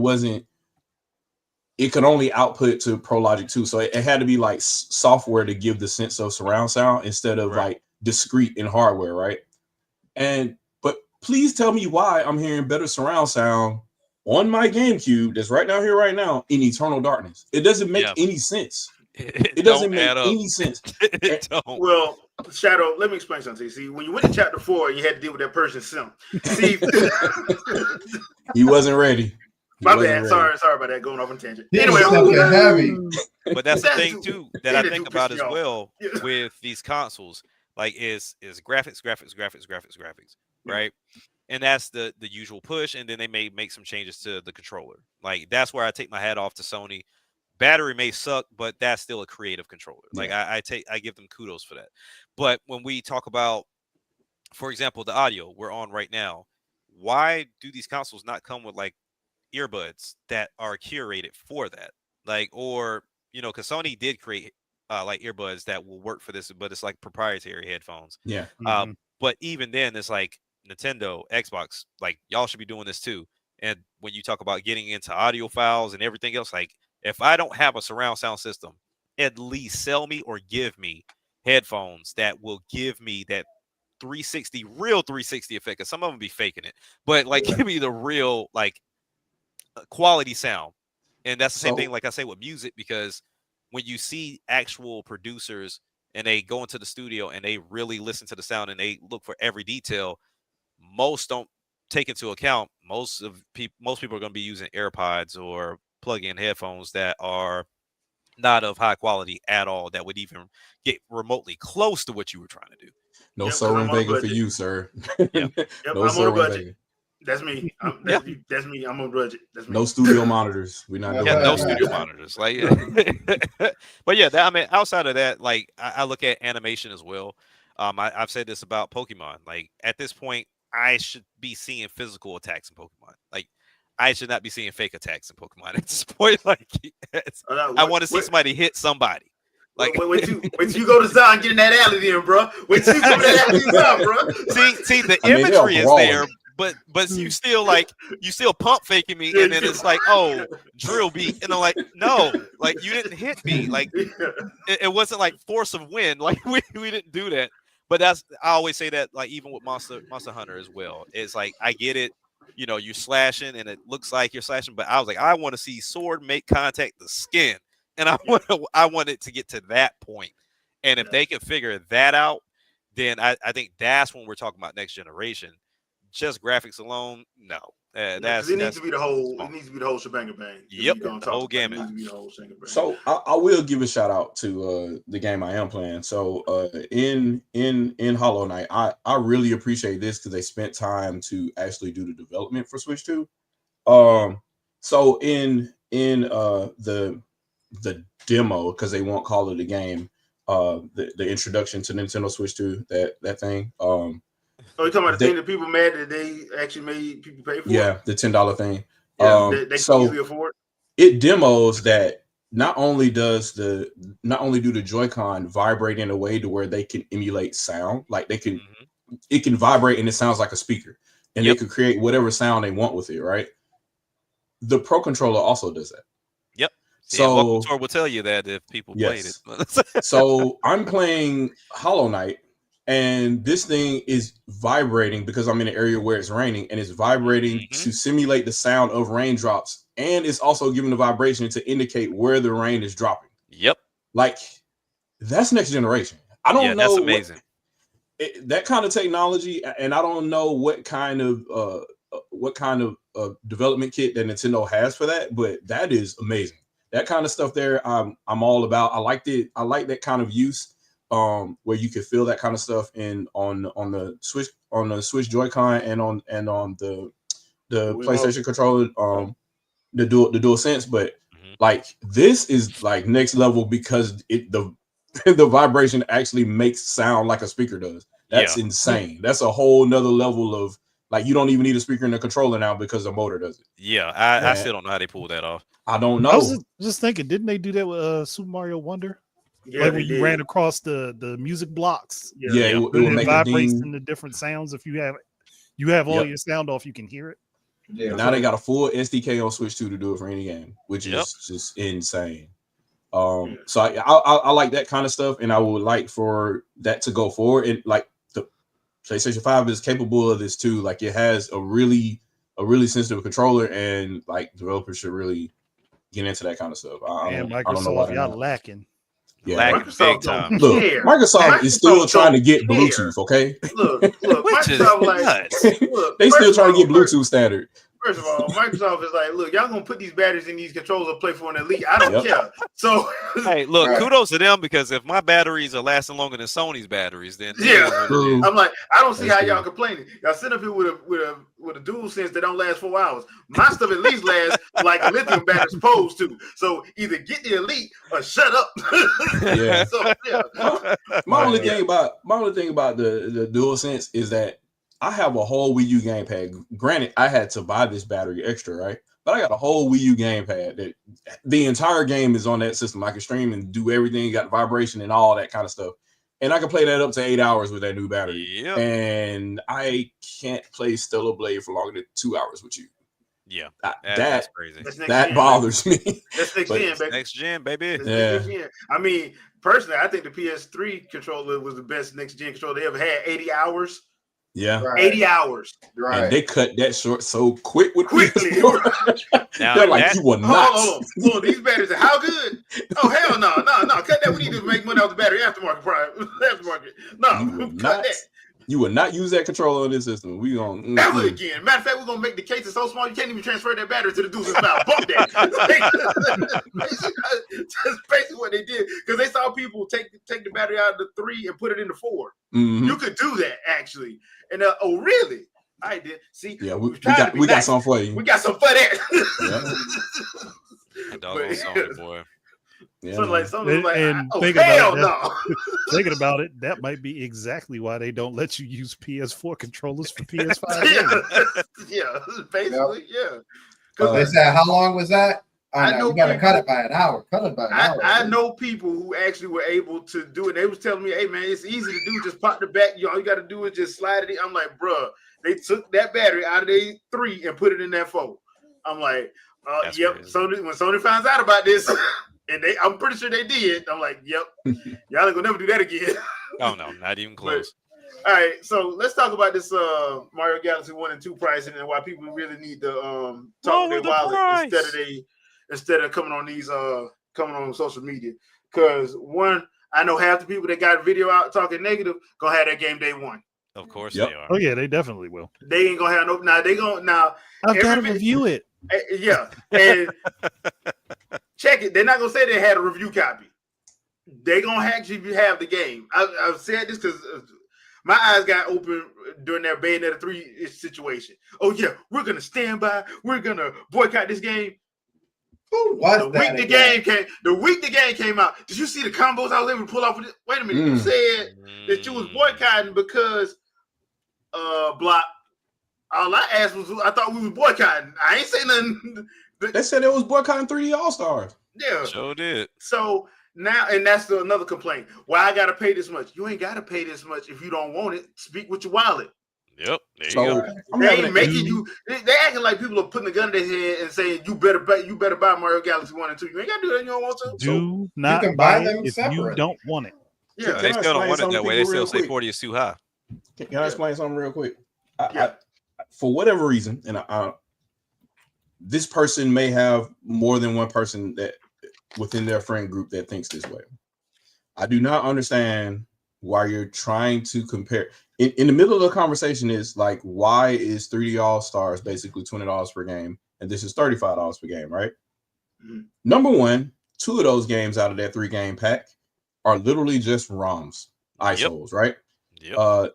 it could only output to Pro Logic 2. So it had to be like software to give the sense of surround sound instead of like discrete in hardware, right? But please tell me why I'm hearing better surround sound on my GameCube that's right down here right now in Eternal Darkness. It doesn't make any sense. It doesn't make any sense. It don't. Well, Shadow, let me explain something to you. See, when you went to chapter 4, you had to deal with that Persian simp. See, he wasn't ready. My bad. Sorry about that. Going off on tangent. Yeah, Anyway, something heavy. But that's the That's thing too- too yeah, that I that think do about piss as me off. well Yeah. with these consoles. Like is graphics, Yeah. right? And that's the usual push. And then they may make some changes to the controller. Like that's where I take my hat off to Sony. Battery may suck, but that's still a creative controller. Like I give them kudos for that. But when we talk about, for example, the audio we're on right now, why do these consoles not come with like earbuds that are curated for that? Like, or because Sony did create like earbuds that will work for this, but it's like proprietary headphones. Yeah. But even then, it's like Nintendo, Xbox, like y'all should be doing this too. And when you talk about getting into audio files and everything else, like if I don't have a surround sound system, at least sell me or give me headphones that will give me that 360 real 360 effect. Cause some of them be faking it, but like give me the real like quality sound. And that's the same thing like I say with music, because when you see actual producers and they go into the studio and they really listen to the sound and they look for every detail, most don't take into account most people are going to be using AirPods or plug-in headphones that are not of high quality at all, that would even get remotely close to what you were trying to do. No Yep, 'cause Soren I'm on a Vega for budget. you, sir. Yep. Yep, No I'm on a Soren budget. Vega. That's me. That's me. I'm on a budget. That's me. No studio monitors. We're not doing Yeah, that. no studio monitors. Like, but yeah, I mean, outside of that, like I look at animation as well. I've said this about Pokemon. Like at this point, I should be seeing physical attacks in Pokemon. Like I should not be seeing fake attacks in Pokemon at this point. Like I want to see somebody hit somebody. Like wait till you go to Zion and get in that alley then, bro. Wait till you go to that alley Zion, bro. See, the I mean, imagery they're is there, brawling. but you still pump faking me, and then it's like, oh, drill beat, and I'm like, no, like you didn't hit me, like it wasn't like force of wind, like we didn't do that. But I always say that, like even with Monster Hunter as well, it's like I get it, you're slashing and it looks like you're slashing, but I was like, I want to see sword make contact the skin, and I want it to get to that point, and if they can figure that out, then I think that's when we're talking about next generation. Just graphics alone, no. It needs to be the whole. It needs to be the whole shebang bang. Yep, the whole gamut. It needs to be the whole shebang bang. So I will give a shout out to the game I am playing. So in Hollow Knight, I really appreciate this because they spent time to actually do the development for Switch 2. So in the demo, because they won't call it a game, the introduction to Nintendo Switch 2, that thing. Oh, you talking about the thing that people mad that they actually made people pay for? Yeah, the $10 thing. Yeah, they can easily afford. It demos that not only do the Joy-Con vibrate in a way to where they can emulate sound, like it can vibrate and it sounds like a speaker, and they can create whatever sound they want with it, right? The Pro Controller also does that. Yep. So Tour will tell you that if people played it. So I'm playing Hollow Knight, and this thing is vibrating because I'm in an area where it's raining, and it's vibrating to simulate the sound of raindrops, and it's also giving the vibration to indicate where the rain is dropping. Yep. Like that's next generation. I don't know. That's amazing. That kind of technology, and I don't know what kind of development kit that Nintendo has for that, but that is amazing. That kind of stuff there, I'm all about. I liked it. I like that kind of use. Where you could feel that kind of stuff on the Switch Joy-Con and on the PlayStation controller, the DualSense. But like this is like next level because the vibration actually makes sound like a speaker does. That's insane. That's a whole nother level of like you don't even need a speaker in the controller now because the motor does it. Yeah, I still don't know how they pulled that off. I don't know. I was just thinking, didn't they do that with Super Mario Wonder? Yeah, like when you ran across the music blocks. It will make vibrates a ding. into different sounds. If you have all your sound off, you can hear it. Yeah. Now they got a full SDK on Switch 2 to do it for any game, which is just insane. So I like that kind of stuff, and I would like for that to go forward. And like the PlayStation 5 is capable of this too. Like it has a really sensitive controller, and like developers should really get into that kind of stuff. And I don't know why Microsoft, y'all lacking. Yeah, lacking big time. Look, Microsoft is still trying to get Bluetooth. Okay, Look, Which is Microsoft nuts. they still trying to get Bluetooth standard. First of all, Microsoft is like, look, y'all gonna put these batteries in these controllers and play for an elite. I don't care. So Hey, look, Right. kudos to them because if my batteries are lasting longer than Sony's batteries, then it Yeah. is what it True. is. I'm like, I don't see That's how y'all true. complaining. Y'all sit up here with a dual sense that don't last 4 hours. My stuff at least lasts like a lithium battery's supposed to. So either get the elite or shut up. Yeah. So yeah. My only Yeah. thing about the DualSense is that I have a whole Wii U gamepad. Granted, I had to buy this battery extra, right? But I got a whole Wii U gamepad that the entire game is on that system. I can stream and do everything, got vibration and all that kind of stuff. And I can play that up to 8 hours with that new battery. Yep. And I can't play Stellar Blade for longer than 2 hours with you. Yeah, That that's crazy. That's next that gen, bothers me. baby. That's next But- gen, baby. Next gen, baby. That's Yeah. next gen. I mean, personally, I think the PS3 controller was the best next gen controller they ever had. 80 hours. Yeah. Right. 80 hours. Right. And they cut that short so quick with Quickly. PS4. Now They're like, that- you will not. Hold on. These batteries are how good? Oh, hell no. Cut that. We need to make money off the battery aftermarket price. Aftermarket. No, You will cut not. that. You will not use that controller on this system. We gonna Never again. Matter of fact, we're gonna make the cases so small you can't even transfer that battery to the dude's mouth. Bump that. That's basically what they did because they saw people take the battery out of the 3 and put it in the 4. Mhm. You could do that actually. And oh, really? I did. See, Yeah, we we tried to got be we got nice. something for you. We got some for that. That doggone But- Sony boy. Yeah, So man. like something And- like, and oh think hell about no. Thinking about it, that might be exactly why they don't let you use PS4 controllers for PS5. yeah, basically, yeah. They said, how long was that? I I know know you gotta people- cut it by an hour. Cut it by an hour. I know people who actually were able to do it. They was telling me, "Hey man, it's easy to do. Just pop the back. All you got to do is just slide it in." I'm like, "Bruh, they took that battery out of their 3 and put it in that 4." I'm like, That's "Yep." crazy. Sony, when Sony finds out about this, and I'm pretty sure they did. I'm like, "Yep, y'all ain't gonna never do that again." Oh no, not even close. All right, so let's talk about this Mario Galaxy 1 and 2 pricing and why people really need to talk Lower their the wallet price. instead of coming on these coming on social media. Because one, I know half the people that got video out talking negative gonna have that game day one. Of course Yep. they are. Oh yeah, they definitely will. They ain't gonna have no now I've got to Every- review it. yeah, and check it. They're not gonna say they had a review copy. They gonna actually have the game. I've said this because my eyes got open during that Bayonetta 3 situation. Oh yeah, we're gonna stand by. We're gonna boycott this game. Who was The that week again? the week the game came out. Did you see the combos I was able to pull off with it? Wait a minute, you said that you was boycotting because block. All I asked was I thought we was boycotting. I ain't say nothing. They said it was boycotting 3D All Stars. Yeah. Sure did. So now, and that's another complaint. Why I gotta pay this much? You ain't gotta pay this much if you don't want it. Speak with your wallet. Yep. There you So go. I'm They having ain't making you. They acting like people are putting a gun in their head and saying you better buy Mario Galaxy 1 and 2. You ain't gotta do that. If you don't want to. Do not can buy buy them it if you separate. don't want it. Yeah. They Can I still don't explain want it something that to way. They people still real say quick? 40 is too high. Can I explain something real quick? Yeah. For whatever reason, and this person may have more than one person that within their friend group that thinks this way. I do not understand why you're trying to compare. In the middle of the conversation is like, why is 3D All Stars basically $20 per game, and this is $35 per game, right? Mhm. Number one, 2 of those games out of that 3-game pack are literally just ROMs, ISOs, right? Yep.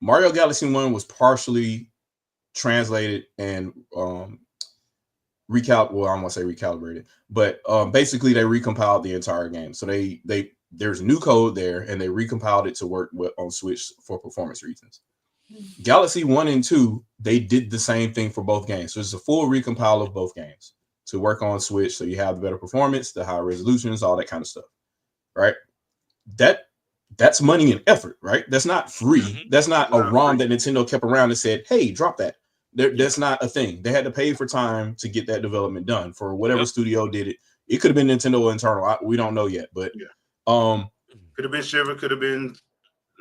Mario Galaxy 1 was partially translated and well, I don't want to say recalibrated, but basically they recompiled the entire game. So there's new code there, and they recompiled it to work on Switch for performance reasons. Galaxy 1 and 2, they did the same thing for both games. So it's a full recompile of both games to work on Switch, so you have the better performance, the higher resolutions, all that kind of stuff, right? That's money and effort, right? That's not free. Mhm. That's not a Not ROM free. that Nintendo kept around and said, hey, drop that. That's not a thing. They had to pay for time to get that development done for whatever Yep. studio did it. It could have been Nintendo internal. We don't know yet, but Yeah. um, Could have been Shiver. Could have been.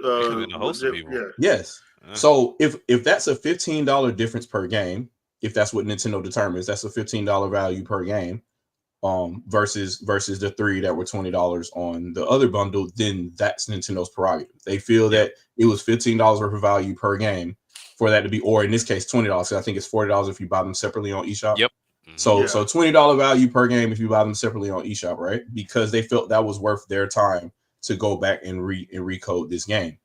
could've been a host of people. Yeah. yes. Yeah. So if that's a $15 difference per game, if that's what Nintendo determines, that's a $15 value per game. Versus the 3 that were $20 on the other bundle, then that's Nintendo's prerogative. They feel that it was $15 worth of value per game, for that to be, or in this case, $20. So I think it's $40 if you buy them separately on eShop. Yep. So Yeah. so $20 value per game if you buy them separately on eShop, right? Because they felt that was worth their time to go back and recode this game.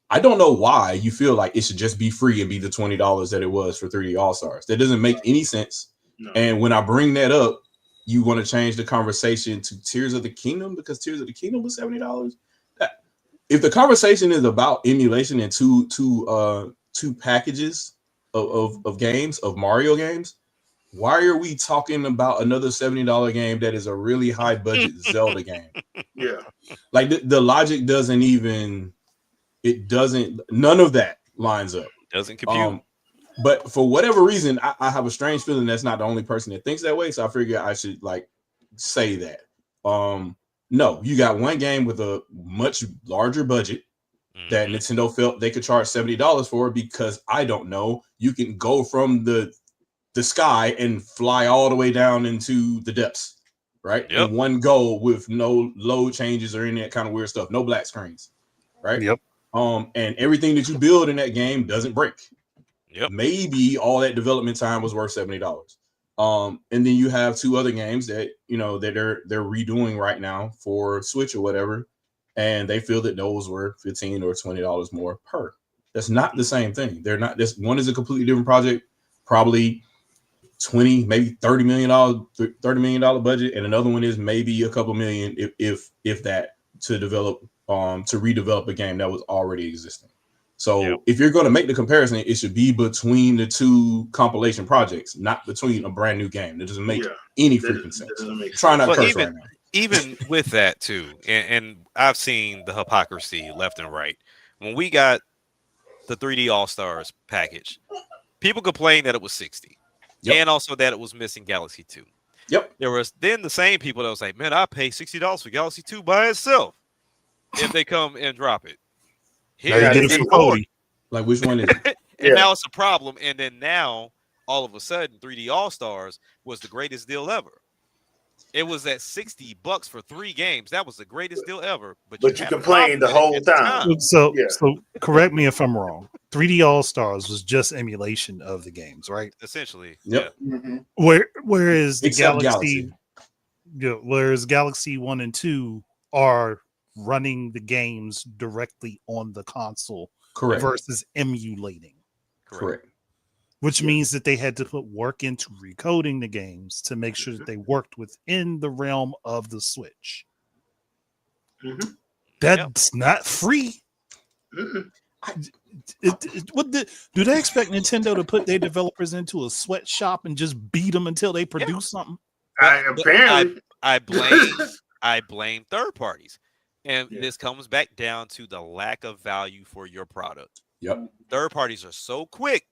I don't know why you feel like it should just be free and be the $20 that it was for 3D All-Stars. That doesn't make any sense. No. And when I bring that up, you want to change the conversation to Tears of the Kingdom because Tears of the Kingdom was $70. If the conversation is about emulation and two packages of games, of Mario games, why are we talking about another $70 game that is a really high budget Zelda game? Yeah. Like the logic doesn't none of that lines up. Doesn't compute. But for whatever reason, I have a strange feeling that's not the only person that thinks that way. So I figure I should like say that. No, you got one game with a much larger budget that Nintendo felt they could charge $70 for because I don't know. You can go from the sky and fly all the way down into the depths, right? Yep. In one go with no load changes or any of that kind of weird stuff, no black screens, right? Yep. And everything that you build in that game doesn't break. Yep. Maybe all that development time was worth $70. And then you have two other games that that they're redoing right now for Switch or whatever, and they feel that those were $15 or $20 more per. That's not the same thing. They're not. This one is a completely different project, probably 20, maybe $30 million budget, and another one is maybe a couple million, if that, to develop to redevelop a game that was already existing. So if you're going to make the comparison, it should be between the two compilation projects, not between a brand new game. That doesn't make any freaking sense. Try not to curse right now. Even with that too, and I've seen the hypocrisy left and right. When we got the 3D All-Stars package, people complained that it was $60. And also that it was missing Galaxy 2. Yep. There was then the same people that was like, man, I pay $60 for Galaxy 2 by itself if they come and drop it. Here you get it for 40. Like, which one is it? And now it's a problem. And then now, all of a sudden, 3D All-Stars was the greatest deal ever. It was at $60 for 3 games. That was the greatest deal ever. But you complained the whole time. So correct me if I'm wrong. 3D All-Stars was just emulation of the games, right? Essentially. Yep. Yeah. Mm-hmm. Whereas the Except Galaxy. Whereas Galaxy 1 and 2 are running the games directly on the console. Correct. Versus emulating. Correct. Which means that they had to put work into recoding the games to make sure that they worked within the realm of the Switch. Mm-hmm. That's not free. Mm-hmm. Do they expect Nintendo to put their developers into a sweatshop and just beat them until they produce something? Apparently, I blame third parties. And this comes back down to the lack of value for your product. Yep. Third parties are so quick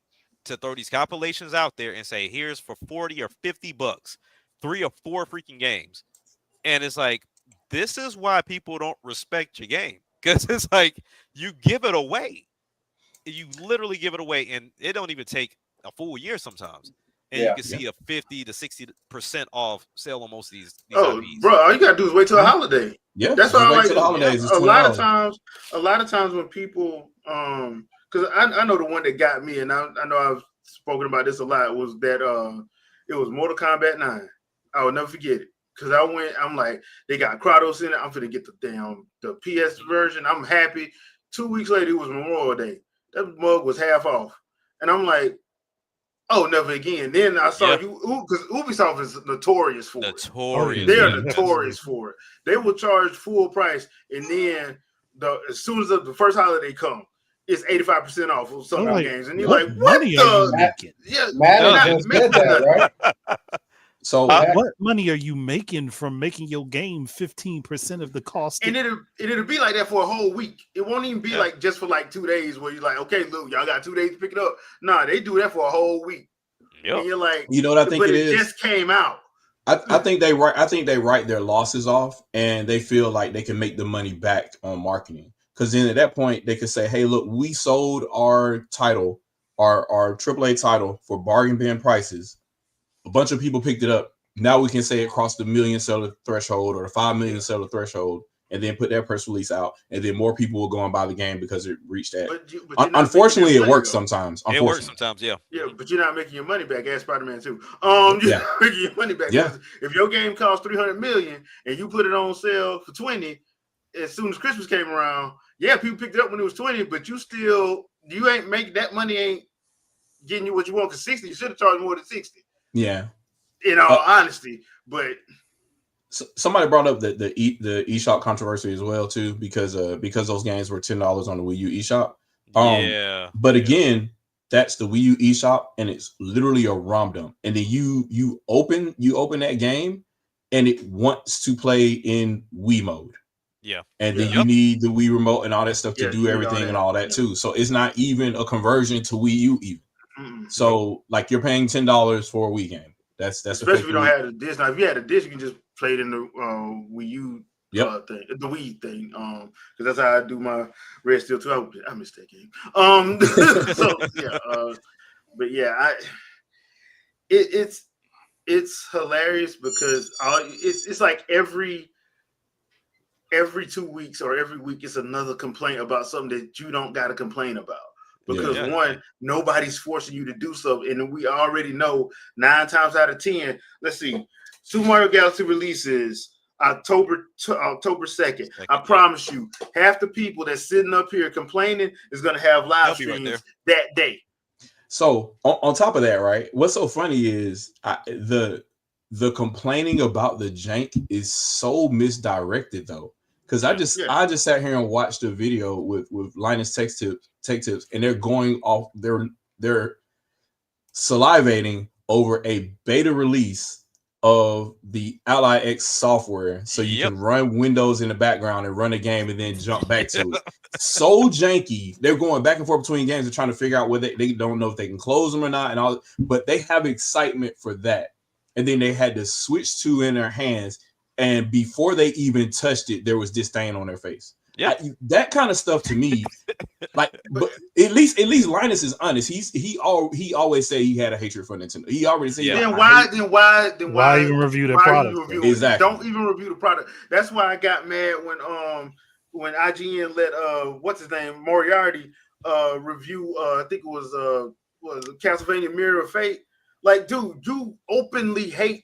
to throw these compilations out there and say, here's for $40 or $50, 3 or 4 freaking games. And it's like, this is why people don't respect your game. Because it's like, you give it away. You literally give it away. And it don't even take a full year sometimes. And you can see a 50 to 60% off sale on most of these IPs. Bro, all you gotta do is wait till a holiday. Yeah, that's why I like the holidays. A lot of times when people, because I know the one that got me, and I know I've spoken about this a lot, was that it was Mortal Kombat 9. I will never forget it because I'm like, they got Kratos in it. I'm finna get the PS version. I'm happy. 2 weeks later, it was Memorial Day. That mug was half off, and I'm like, oh, never again. Then I saw because Ubisoft is notorious for it. They are notorious for it. They will charge full price, and then as soon as the first holiday come, it's 85% off of some of the games. And you're like, what money are you making? Yeah, Madden just did that, right? So what money are you making from making your game 15% of the cost? And it'll be like that for a whole week. It won't even be like just for like 2 days where you're like, okay, look, y'all got 2 days to pick it up. Nah, they do that for a whole week. Yep. And you're like, you know what I think but it it is? just came out. I think they write their losses off, and they feel like they can make the money back on marketing. Because then at that point they could say, hey, look, we sold our title, our AAA title for bargain bin prices. A bunch of people picked it up. Now we can say it crossed the 1 million seller threshold or the 5 million seller threshold, and then put that press release out, and then more people will go and buy the game because it reached that. But you're not Unfortunately, making it that works money, sometimes. It works sometimes, yeah. Yeah, but you're not making your money back. As Spider-Man 2. You're Yeah. not making your money back. Yeah. If your game costs $300 million and you put it on sale for 20, as soon as Christmas came around, yeah, people picked it up when it was 20, but you ain't make that money, ain't getting you what you want. Because 60, you should have charged more than 60. Yeah. In all honesty, but somebody brought up the eShop controversy as well too, because those games were $10 on the Wii U eShop. Yeah. But again, that's the Wii U eShop, and it's literally a ROM dump. And then you open that game, and it wants to play in Wii mode. Yeah. And then you need the Wii remote and all that stuff to do everything and all that yeah. too. So it's not even a conversion to Wii U even. Mm-mm. So like you're paying $10 for a Wii game. That's especially if you don't have the disc. Now, if you had a disc, you can just play it in the Wii U thing, the Wii thing. Because that's how I do my Red Steel 2. I missed that game. So yeah, but yeah, it's hilarious because it's like every 2 weeks or every week it's another complaint about something that you don't got to complain about. Because one, nobody's forcing you to do something, and we already know 9 times out of 10. Let's see, Super Mario Galaxy releases October 2nd. I promise you, half the people that's sitting up here complaining is going to have live streams that day. So on top of that, right? What's so funny is the complaining about the jank is so misdirected though. Because I just sat here and watched a video with Linus Tech Tips, and they're going off, they're salivating over a beta release of the Ally X software, so you can run Windows in the background and run a game and then jump back to it. So janky. They're going back and forth between games and trying to figure out whether they don't know if they can close them or not, and all. But they have excitement for that, and then they had the Switch 2 in their hands. And before they even touched it, there was disdain on their face. Yeah, that kind of stuff to me, like, but at least Linus is honest. He always said he had a hatred for Nintendo. He already said. Then why even review the product? Exactly. Don't even review the product. That's why I got mad when IGN let what's his name Moriarty review I think it was Castlevania Mirror of Fate. Like, dude, you openly hate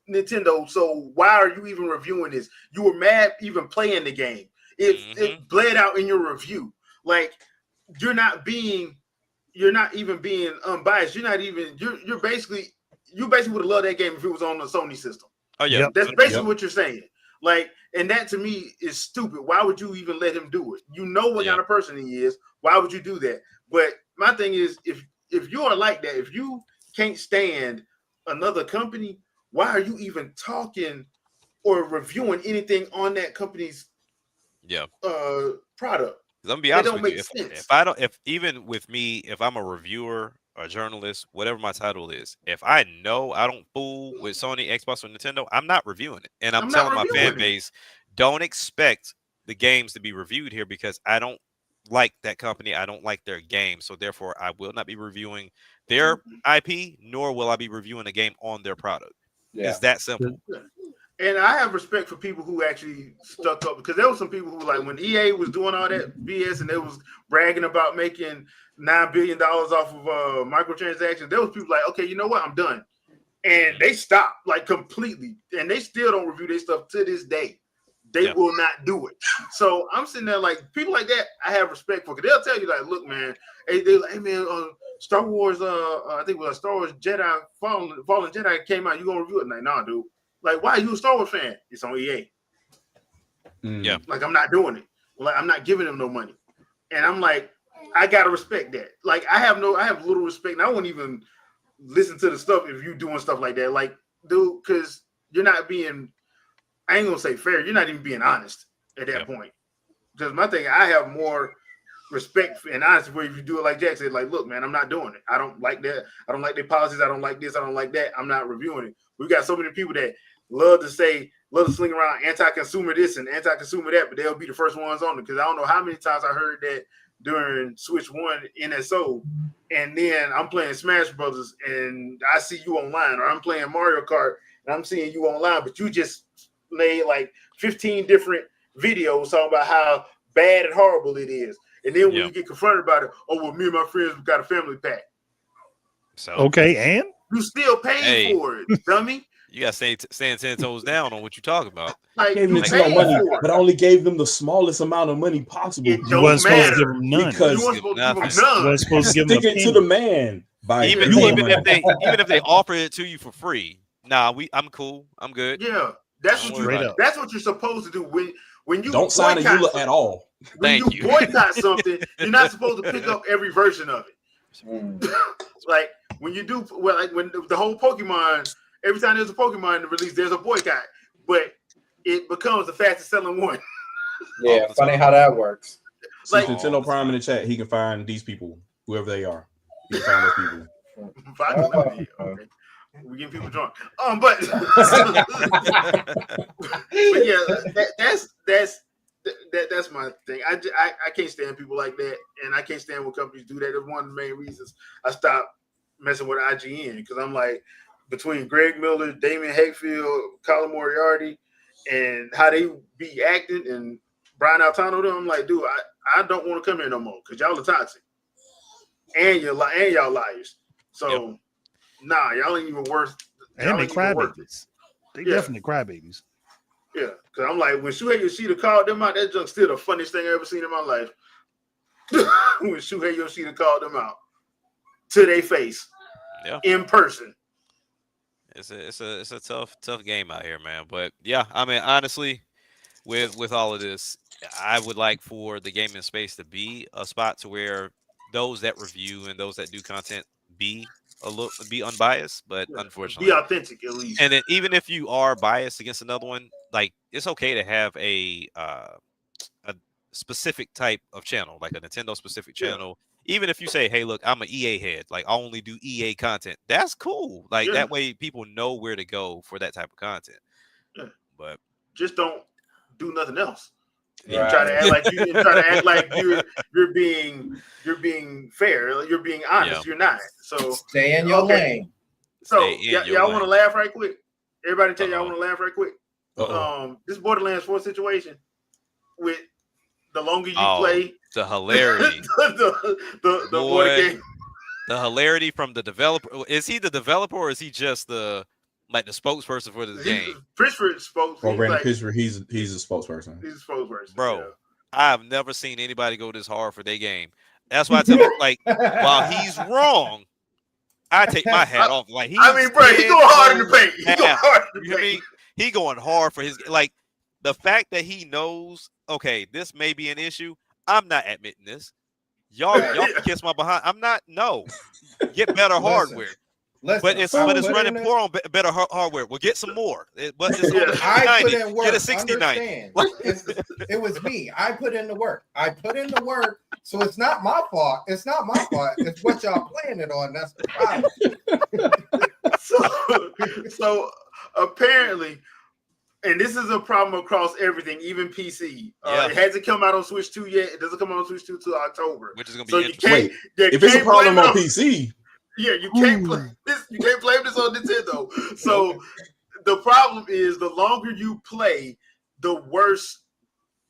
Nintendo, so why are you even reviewing this? You were mad even playing the game. It bled out in your review. Like, you're not even being unbiased. You basically would have loved that game if it was on the Sony system. Oh yeah, that's basically what you're saying. Like, and that to me is stupid. Why would you even let him do it? You know what kind of person he is. Why would you do that? But my thing is, if you are like that, if you can't stand another company, why are you even talking or reviewing anything on that company's product? Let me be honest with you. If even with me, if I'm a reviewer, a journalist, whatever my title is, if I know I don't fool with Sony, Xbox, or Nintendo, I'm not reviewing it. And I'm telling my fan base, don't expect the games to be reviewed here because I don't like that company. I don't like their game. So therefore, I will not be reviewing their IP, nor will I be reviewing a game on their product. It's that simple. And I have respect for people who actually stuck up, because there were some people who, like, when EA was doing all that BS and they was bragging about making $9 billion off of microtransactions, there was people like, okay, you know what, I'm done. And they stopped, like, completely. And they still don't review their stuff to this day. They will not do it. So I'm sitting there like, people like that I have respect for, because they'll tell you, like, look, man, they're like, hey, man, Star Wars, I think it was Star Wars Jedi, Fallen Jedi came out, you gonna review it? Like, nah, dude. Like, why are you a Star Wars fan? It's on EA. Yeah. Like, I'm not doing it. Like, I'm not giving them no money. And I'm like, I gotta respect that. Like, I have little respect. And I won't even listen to the stuff if you doing stuff like that. Like, dude, because you're not being, I ain't gonna say fair, you're not even being honest at that point. Because my thing, I have more respect and honesty for if you do it like Jack said, like, look, man, I'm not doing it. I don't like that. I don't like their policies. I don't like this. I don't like that. I'm not reviewing it. We got so many people that love to sling around anti-consumer this and anti-consumer that, but they'll be the first ones on it. Because I don't know how many times I heard that during Switch 1 NSO, and then I'm playing Smash Brothers and I see you online, or I'm playing Mario Kart and I'm seeing you online, but you just made like 15 different videos talking about how bad and horrible it is. And then when Yeah. you get confronted about it, oh well, me and my friends got a family pack. So Okay, and You still paid Hey. for it, dummy. you got to stand 10 toes down on what you're talking about. Like Gave you Nintendo paid money, for but it. I only gave them the smallest amount of money possible. It you don't wasn't supposed to give matter. them none. Because- You weren't supposed to give them Nothing. You none. wasn't supposed to give them a Stick it to penny. the man. By Even more even money. if they offer it to you for free, nah, I'm cool. I'm good. Yeah, that's Don't what worry you. about it. That's what you're supposed to do when you Don't sign a boycott EULA something. at all. When Thank you you. boycott something, you're not supposed to pick up every version of it. Mm. Like when you do, well, like when the whole Pokemon, every time there's a Pokemon release, there's a boycott, but it becomes the fastest selling one. Yeah, All the funny time. how that works. See Like- Nintendo Prime in the chat. He can find these people, whoever they are. He can find those people. Vodka lemonade, okay. We getting people drunk. But yeah, that's my thing. I can't stand people like that, and I can't stand when companies do that. That's one of the main reasons I stopped messing with IGN, because I'm like, between Greg Miller, Damon Hakefield, Colin Moriarty, and how they be acting, and Brian Altano, them, I'm like, dude, I don't want to come here no more because y'all are toxic, and y'all liars. So nah, y'all ain't even worth. And they crybabies. They Yeah. definitely crybabies. Yeah, because I'm like, when Shuhei Yoshida called them out, that junk's still the funniest thing I ever seen in my life. When Shuhei Yoshida called them out to their face, Yeah. in person. It's a tough game out here, man. But yeah, I mean, honestly, with all of this, I would like for the gaming space to be a spot to where those that review and those that do content be unbiased. But Yeah. unfortunately, Be authentic at least. and then even if you are biased against another one, like it's okay to have a specific type of channel, like a Nintendo specific Yeah. channel. Even if you say, "Hey, look, I'm an EA head. Like I only do EA content." That's cool. Like Yeah. that way, people know where to go for that type of content. Yeah. But Just don't do nothing else. Yeah. You try to act like you're being fair. You're being honest. Yeah. You're not. So Stay in your Okay. lane. so Stay in your y'all want to lane. laugh right quick? Everybody tell y'all Uh-oh. want to laugh right quick. Uh-oh. This Borderlands 4 situation with the longer you Oh, play, the hilarity, the more Boy. the game. the hilarity from the developer. Is he the developer or is he just the spokesperson for this game? Pittsburgh spoke. Well, He's Brandon like, Pittsburgh, he's a spokesperson. he's a spokesperson, Bro. yeah. I've never seen anybody go this hard for their game. That's why I tell him, like, while he's wrong, I take my hat off. Like he's I mean, bro, he going hard in the paint. He going down. hard in You the hear me? paint. He going hard for his like the fact that he knows, okay, this may be an issue. I'm not admitting this. Y'all can kiss my behind. I'm not. No, get better Listen, hardware. Listen, But it's I running put in poor on better hardware. Well, get some more. But it's Yeah. on the I put 5090. in work. Get a 6090. Understand? It was me. I put in the work. So it's not my fault. It's not my fault. It's what y'all playing it on. That's the problem. So apparently, and this is a problem across everything, even PC. Yeah. It hasn't come out on Switch 2 yet. It doesn't come out on Switch 2 till October. Which is gonna be So you interesting. can't. Wait, you if it's a can't problem blame it on PC, yeah, you can't play this. You can't blame this on Nintendo. So the problem is, the longer you play, the worse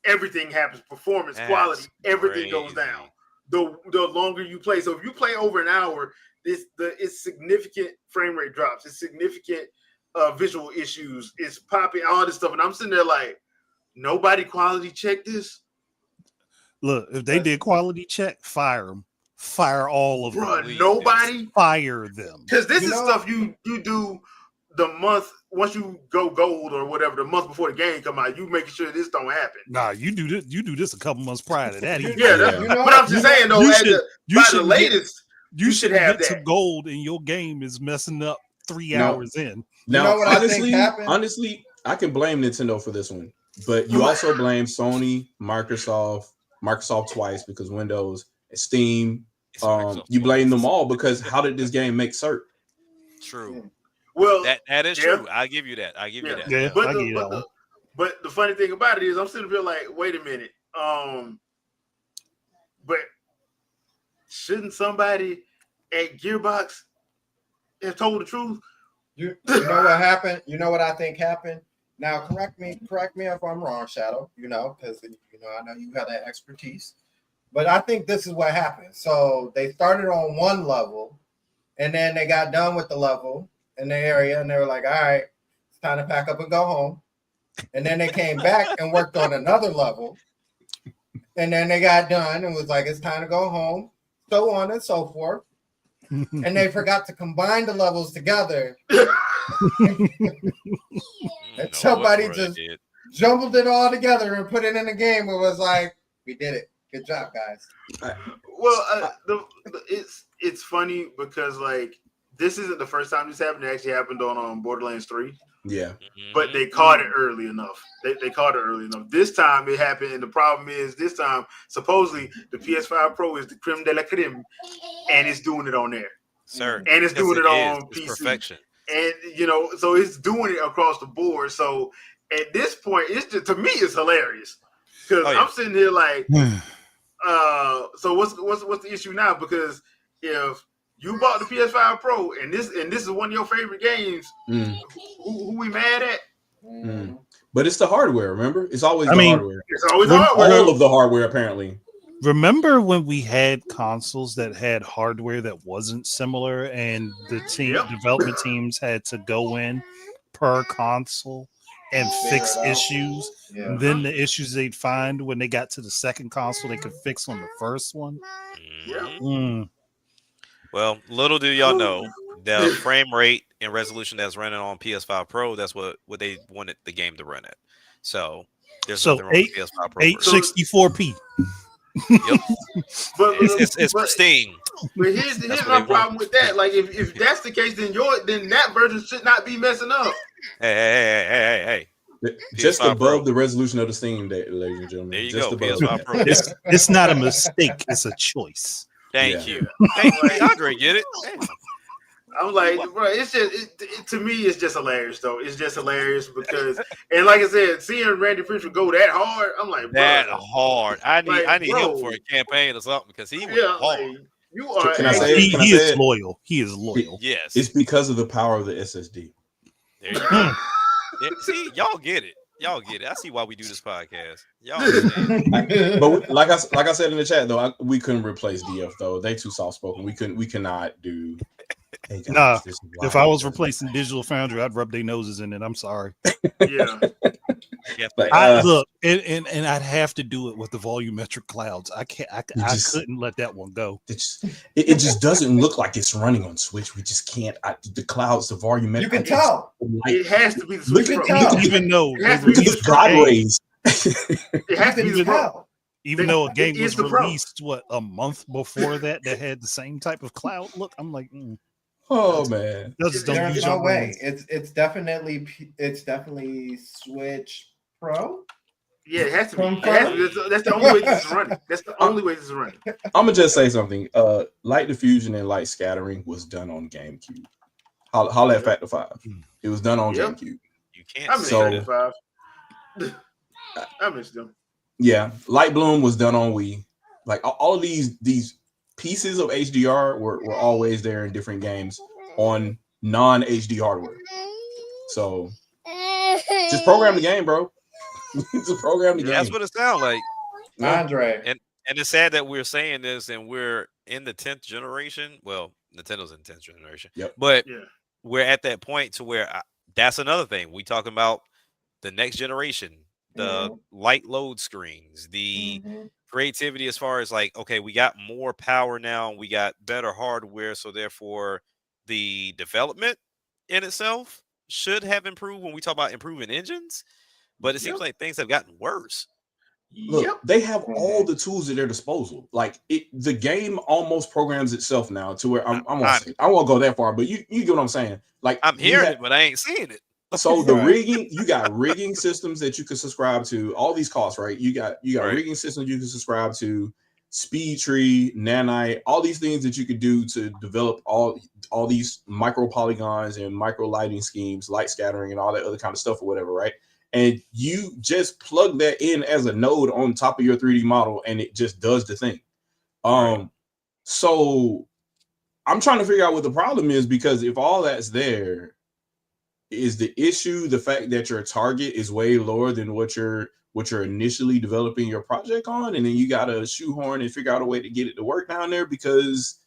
everything happens. Performance, That's quality, everything goes crazy. down. The longer you play. So if you play over an hour, it's significant frame rate drops. It's significant visual issues. It's popping, all this stuff, and I'm sitting there like, nobody quality checked this. Look, if they did quality check, fire them. Fire all of them. Bruh, Please, nobody. Fire them. Because this You is know- stuff you do the month once you go gold or whatever, the month before the game come out. You making sure this don't happen. Nah, you do this. You do this a couple months prior to that. Yeah, Yeah. You know, but I'm just saying though, you at should- the, you by should the latest, you should have get some that. gold, and your game is messing up 3 No. hours in. now know what I think happened? honestly, I can blame Nintendo for this one, but you also blame Sony, Microsoft twice because Windows, Steam. It's Microsoft You fault. blame them all because how did this game make cert? True. well, That is Yeah. true. I give you that. I give you Yeah. that. Yeah, but I the, give you but, that the, one. but the funny thing about it is, I'm sitting here like, wait a minute, but shouldn't somebody at Gearbox have told the truth? You know what happened? You know what I think happened? Now, correct me if I'm wrong, Shadow. Because I know you have that expertise. But I think this is what happened. So they started on one level, and then they got done with the level in the area, and they were like, "All right, it's time to pack up and go home." And then they came back and worked on another level, and then they got done and was like, "It's time to go home," so on and so forth. And they forgot to combine the levels together. And somebody just jumbled it all together and put it in a game. It was like, we did it. Good job, guys. Well, it's funny because like this isn't the first time this happened. It actually happened on Borderlands 3. Yeah. But they caught it early enough. They caught it early enough. This time it happened, and the problem is this time supposedly the PS5 Pro is the creme de la creme, and it's doing it on there, sir, and it's doing it on it's PC. Perfection. And so it's doing it across the board. So at this point, it's just, to me, it's hilarious because I'm sitting here like, so what's the issue now? Because if you bought the PS5 Pro and this is one of your favorite games, who we mad at? But it's the hardware. Remember, it's always hardware. It's always hardware. All of the hardware, apparently. Remember when we had consoles that had hardware that wasn't similar, and the development teams had to go in per console and fix issues? Yeah. Then the issues they'd find when they got to the second console, they could fix on the first one. Yeah. Well, little do y'all know, the frame rate and resolution that's running on PS5 Pro, that's what they wanted the game to run at. So there's nothing wrong with PS5 Pro. 864p. Yep. But it's pristine. But here's my problem with that. Like if that's the case, then that version should not be messing up. Hey. Just PS5 above Pro. the resolution of the Steam, ladies and gentlemen. There you Just go. above PS5 Pro. It's not a mistake. It's a choice. Thank you. Andre, get it? I'm like, bro, it's just to me, it's just hilarious though. It's just hilarious because, and like I said, seeing Randy Pitchford go that hard, I'm like, bro, that hard. I need bro, him for a campaign or something because he went hard. Like, you are. Can I say it? He is loyal. He is loyal. Yes, it's because of the power of the SSD. There you go. See, y'all get it. Y'all get it. I see why we do this podcast. Y'all understand. But like I said in the chat though, we couldn't replace DF though. They too soft spoken. We cannot do. Hey guys, if I was replacing Digital Foundry, I'd rub their noses in it. I'm sorry. Yeah. Look, and I'd have to do it with the volumetric clouds. I couldn't let that one go. It just doesn't look like it's running on Switch. We just can't. The clouds, the volumetric. You can tell. It has to be the Switch Pro. Even though it has to be the God rays. It has to be the Pro. Even though a game was released a month before that had the same type of cloud look, I'm like, oh man, there's no way. It's definitely Switch Pro. Yeah, it has to be. That's the only way this is running. That's the only way this is running. I'm gonna just say something. Light diffusion and light scattering was done on GameCube. Holla at Factor 5. It was done on GameCube. You can't. I miss 5. I miss them. Yeah, Light Bloom was done on Wii. Like all of these pieces of HDR were always there in different games on non-HD hardware. So just program the game, bro. Just program the game. That's what it sounds like. Andre. And it's sad that we're saying this and we're in the 10th generation. Well, Nintendo's in the 10th generation. Yep. But we're at that point to where that's another thing. We talking about the next generation, the light load screens, the creativity as far as like, okay, we got more power now, we got better hardware, so therefore the development in itself should have improved when we talk about improving engines, but it seems like things have gotten worse. Look, they have all the tools at their disposal. Like the game almost programs itself now to where I won't go that far, but you get what I'm saying. Like I'm hearing it, but I ain't seeing it. So the rigging, you got rigging systems that you can subscribe to. All these costs, right? You got rigging systems you can subscribe to, Speed Tree, Nanite, all these things that you could do to develop all these micro polygons and micro lighting schemes, light scattering, and all that other kind of stuff or whatever, right? And you just plug that in as a node on top of your 3D model, and it just does the thing. So I'm trying to figure out what the problem is, because if all that's there, is the issue the fact that your target is way lower than what you're initially developing your project on, and then you gotta shoehorn and figure out a way to get it to work down there? Because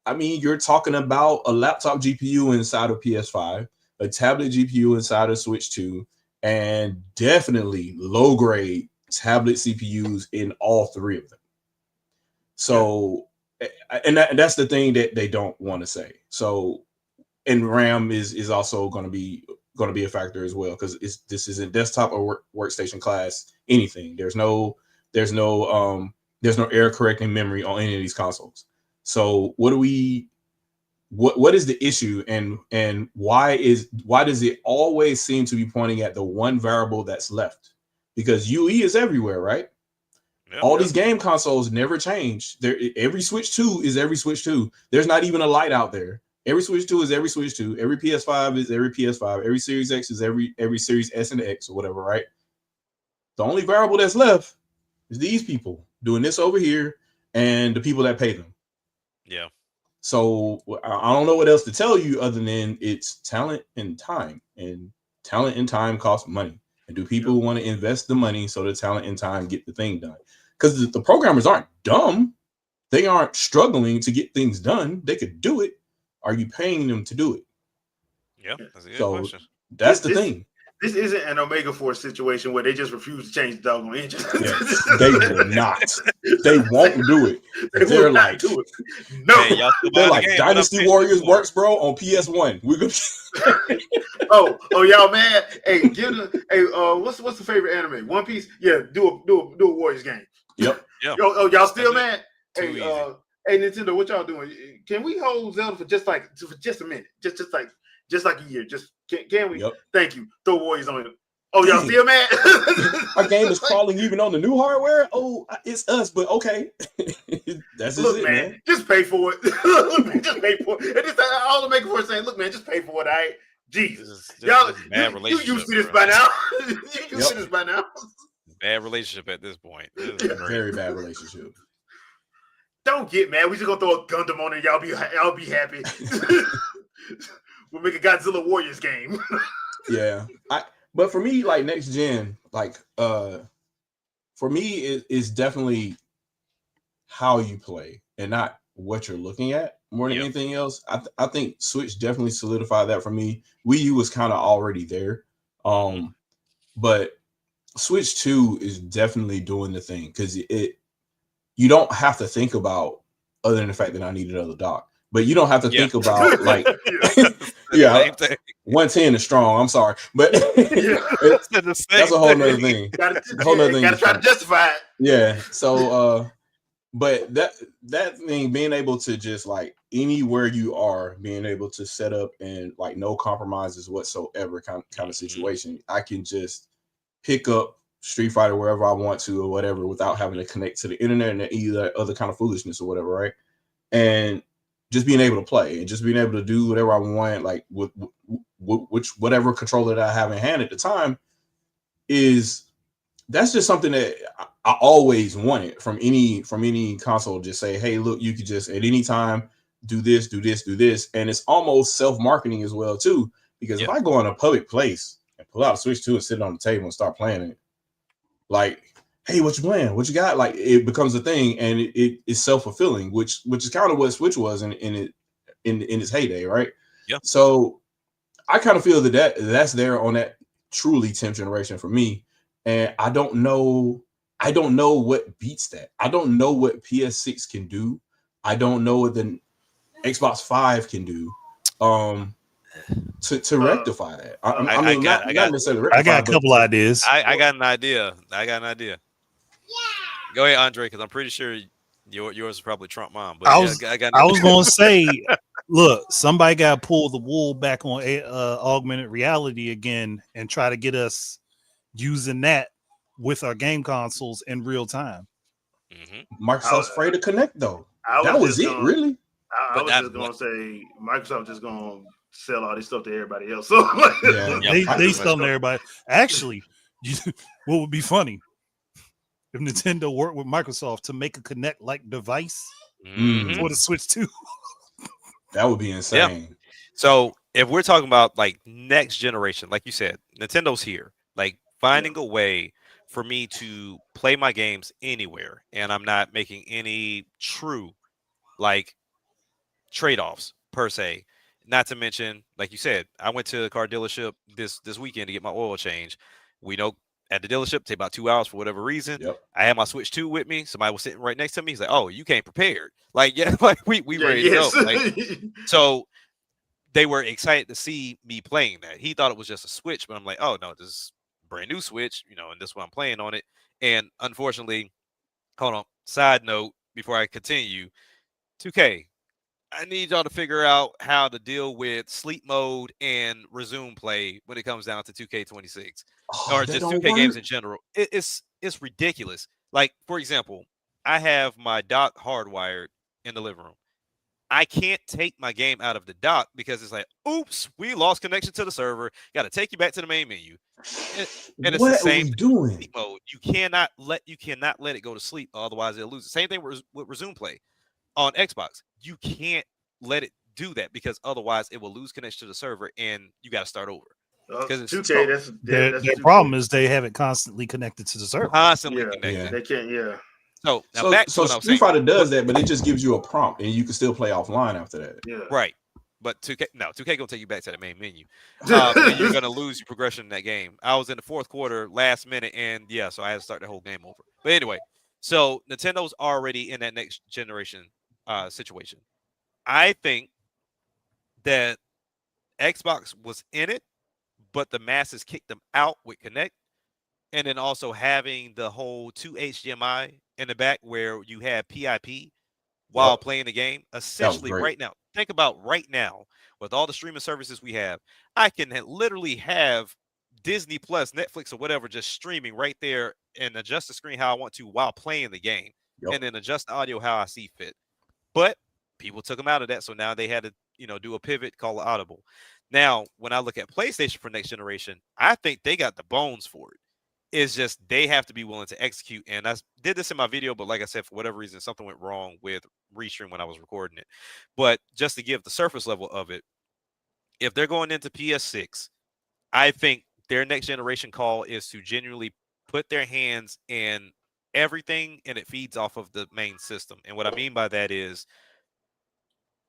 I mean, you're talking about a laptop GPU inside of PS5, a tablet GPU inside of Switch 2, and definitely low grade tablet CPUs in all three of them. So, and that's the thing that they don't want to say. So, and RAM is also going to be a factor as well, because this isn't desktop or workstation class anything. There's no error correcting memory on any of these consoles. So what is the issue, and why does it always seem to be pointing at the one variable that's left? Because UE is everywhere, right? All these game consoles never change. Every Switch 2 is every Switch 2. There's not even a light out there. Every Switch 2 is every Switch 2. Every PS5 is every PS5. Every Series X is every Series S and X or whatever, right? The only variable that's left is these people doing this over here and the people that pay them. Yeah. So I don't know what else to tell you other than it's talent and time, and talent and time cost money. And do people want to invest the money so the talent and time get the thing done? Because the programmers aren't dumb. They aren't struggling to get things done. They could do it. Are you paying them to do it? Yeah, that's a good question. That's the thing. This isn't an Omega Force situation where they just refuse to change the doggone engine. Yes, they will not. They won't do it. They're like, do it. No, hey, they're like Dynasty Warriors works, bro, on PS1. We're gonna. oh, y'all mad? Hey, what's the favorite anime? One Piece. Yeah, do a Warriors game. Yep. Yeah. Y'all still mad? Hey, hey, Nintendo, what y'all doing? Can we hold Zelda for just a minute? Just like a year. Just can we? Yep. Thank you. Throw Warriors on it. Oh, y'all still mad? Our game is crawling even on the new hardware. Oh, it's us, but okay. That's look, it, man. Just pay for it. Look, man, just pay for it. And just all the making for it saying, look, man, just pay for it. All right, Jesus, y'all, you used to this by now. You used to this by now. Bad relationship at this point. Very bad relationship. Don't get mad. We just gonna throw a Gundam on it. Y'all be happy. We'll make a Godzilla Warriors game. Yeah, but for me, like next gen, like for me, it's definitely how you play and not what you're looking at more than anything else. I think Switch definitely solidified that for me. Wii U was kind of already there, but Switch 2 is definitely doing the thing, because you don't have to think about, other than the fact that I need another dock, but you don't have to think about like 110 is strong. I'm sorry, but that's a whole nother thing. Gotta try to justify it. Yeah. So but that thing, being able to just like anywhere you are, being able to set up and like no compromises whatsoever kind of situation, I can just pick up Street Fighter wherever I want to or whatever without having to connect to the internet and either other kind of foolishness or whatever, right? And just being able to play and just being able to do whatever I want, like with whatever controller that I have in hand at the time, that's just something that I always wanted from any console. Just say, hey, look, you could just at any time do this, and it's almost self-marketing as well too. Because if I go in a public place and pull out a Switch 2 and sit it on the table and start playing it, like, hey, what you playing? What you got? Like, it becomes a thing, and it is self-fulfilling, which is kind of what Switch was in its heyday, right? Yeah. So I kind of feel that's there on that truly 10th generation for me, and I don't know what beats that. I don't know what PS6 can do. I don't know what the Xbox 5 can do. To rectify that. I got a couple ideas. I got an idea. Go ahead, Andre, because I'm pretty sure yours is probably Trump mom. But I was going to say, look, somebody got to pull the wool back on augmented reality again and try to get us using that with our game consoles in real time. Microsoft's afraid to connect though. That was it, really. I was just going to say Microsoft just going to sell all this stuff to everybody else. So they sell to everybody. Actually, what would be funny if Nintendo worked with Microsoft to make a Kinect-like device for the Switch 2. That would be insane. So if we're talking about like next generation, like you said, Nintendo's here. Like finding a way for me to play my games anywhere, and I'm not making any true like trade-offs per se. Not to mention, like you said, I went to the car dealership this weekend to get my oil change. We know at the dealership take about 2 hours for whatever reason. Yep. I had my Switch 2 with me. Somebody was sitting right next to me. He's like, "Oh, you came prepared." Like, yeah, like we Yeah, ready to go. yes. Like, so they were excited to see me playing that. He thought it was just a Switch, but I'm like, "Oh no, this is brand new Switch, and this one I'm playing on it." And unfortunately, hold on. Side note before I continue, 2K, I need y'all to figure out how to deal with sleep mode and resume play when it comes down to 2K26 Oh, or that just don't 2K games work. in general. It's ridiculous. Like for example, I have my dock hardwired in the living room. I can't take my game out of the dock because it's like, oops, we lost connection to the server. Got to take you back to the main menu. And, and it's the What are same we thing with doing? sleep mode. You cannot let it go to sleep, otherwise it'll lose it. Same thing with resume play on Xbox. You can't let it do that because otherwise it will lose connection to the server and you got to start over because it's 2K. That's Their 2K. problem is they have it constantly connected to the server. constantly Yeah, Yeah. connected. they can't. Yeah, So now So back to so what I was Street saying. Fighter does that, but it just gives you a prompt and you can still play offline after that. yeah. Right. But 2K gonna take you back to the main menu. And you're gonna lose your progression in that game. I was in the fourth quarter last minute, and yeah, so I had to start the whole game over. But anyway, so Nintendo's already in that next generation situation. I think that Xbox was in it, but the masses kicked them out with Connect, and then also having the whole two HDMI in the back where you have PIP while Yep. playing the game. That was Essentially, great. right now, think about right now with all the streaming services we have, I can literally have Disney Plus, Netflix, or whatever just streaming right there and adjust the screen how I want to while playing the game, Yep. and then adjust the audio how I see fit. But people took them out of that, so now they had to, do a pivot, call it audible. Now, when I look at PlayStation for next generation, I think they got the bones for it. It's just they have to be willing to execute. And I did this in my video, but like I said, for whatever reason, something went wrong with Restream when I was recording it. But just to give the surface level of it, if they're going into PS6, I think their next generation call is to genuinely put their hands in everything and it feeds off of the main system. And what I mean by that is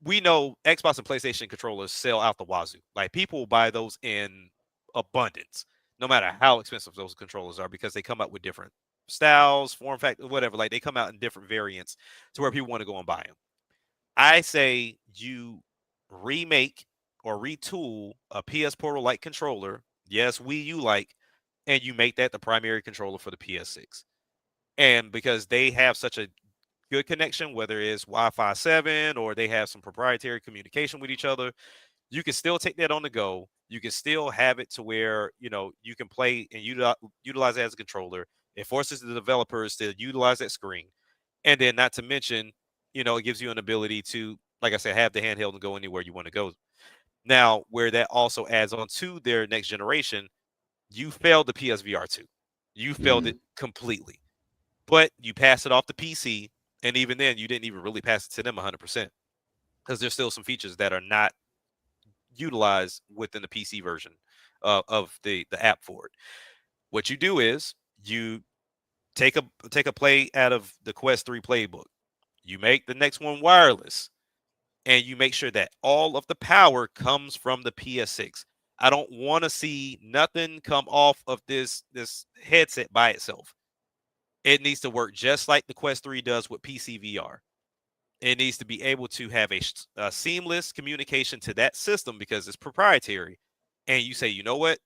we know Xbox and PlayStation controllers sell out the wazoo. Like people will buy those in abundance, no matter how expensive those controllers are, because they come out with different styles, form factor, whatever. Like they come out in different variants to where people want to go and buy them. I say you remake or retool a PS Portal like controller, yes, Wii U like, and you make that the primary controller for the PS6. And because they have such a good connection, whether it's Wi-Fi 7 or they have some proprietary communication with each other, you can still take that on the go. You can still have it to where you can play and utilize it as a controller. It forces the developers to utilize that screen, and then not to mention, it gives you an ability to, like I said, have the handheld and go anywhere you want to go. Now, where that also adds on to their next generation, you failed the PSVR 2. You failed it completely, but you passed it off the PC, and even then, you didn't even really pass it to them 100% because there's still some features that are not utilized within the PC version of the app for it. What you do is you take a play out of the Quest 3 playbook. You make the next one wireless, and you make sure that all of the power comes from the PS6. I don't want to see nothing come off of this headset by itself. It needs to work just like the Quest 3 does with PC VR. It needs to be able to have a seamless communication to that system because it's proprietary. And you say, you know what?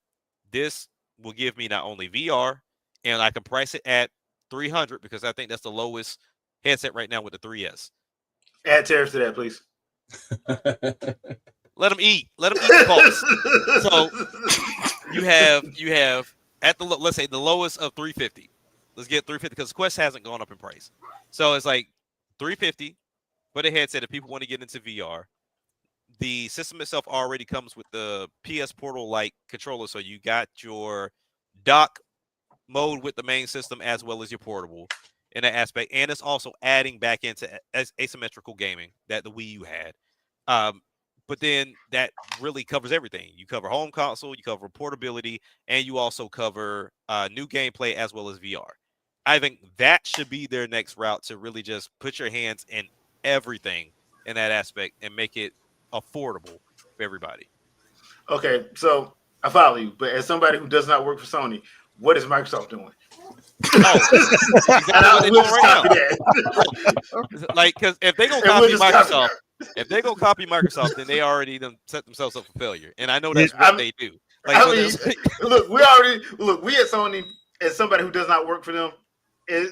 This will give me not only VR, and I can price it at 300 because I think that's the lowest headset right now with the 3S. Add tariffs to that, please. Let them eat. Let them eat the cost. So you have at the let's say the lowest of 350. Let's get 350 because Quest hasn't gone up in price. So it's like 350 for the headset if people want to get into VR. The system itself already comes with the PS Portal like controller, so you got your dock mode with the main system as well as your portable in that aspect, and it's also adding back into asymmetrical gaming that the Wii U had. but then that really covers everything. You cover home console, you cover portability, and you also cover new gameplay as well as VR. I think that should be their next route, to really just put your hands in everything in that aspect and make it affordable for everybody. Okay, so I follow you, but as somebody who does not work for Sony, what is Microsoft doing? Oh, exactly what they're We'll doing just right now. copy that. Like, because if they gonna And we'll copy just copy Microsoft, that. if they gonna copy Microsoft, then they already done set themselves up for failure. And I know Yeah, that's what they do. Like, I so mean, there's look, we at Sony, as somebody who does not work for them, and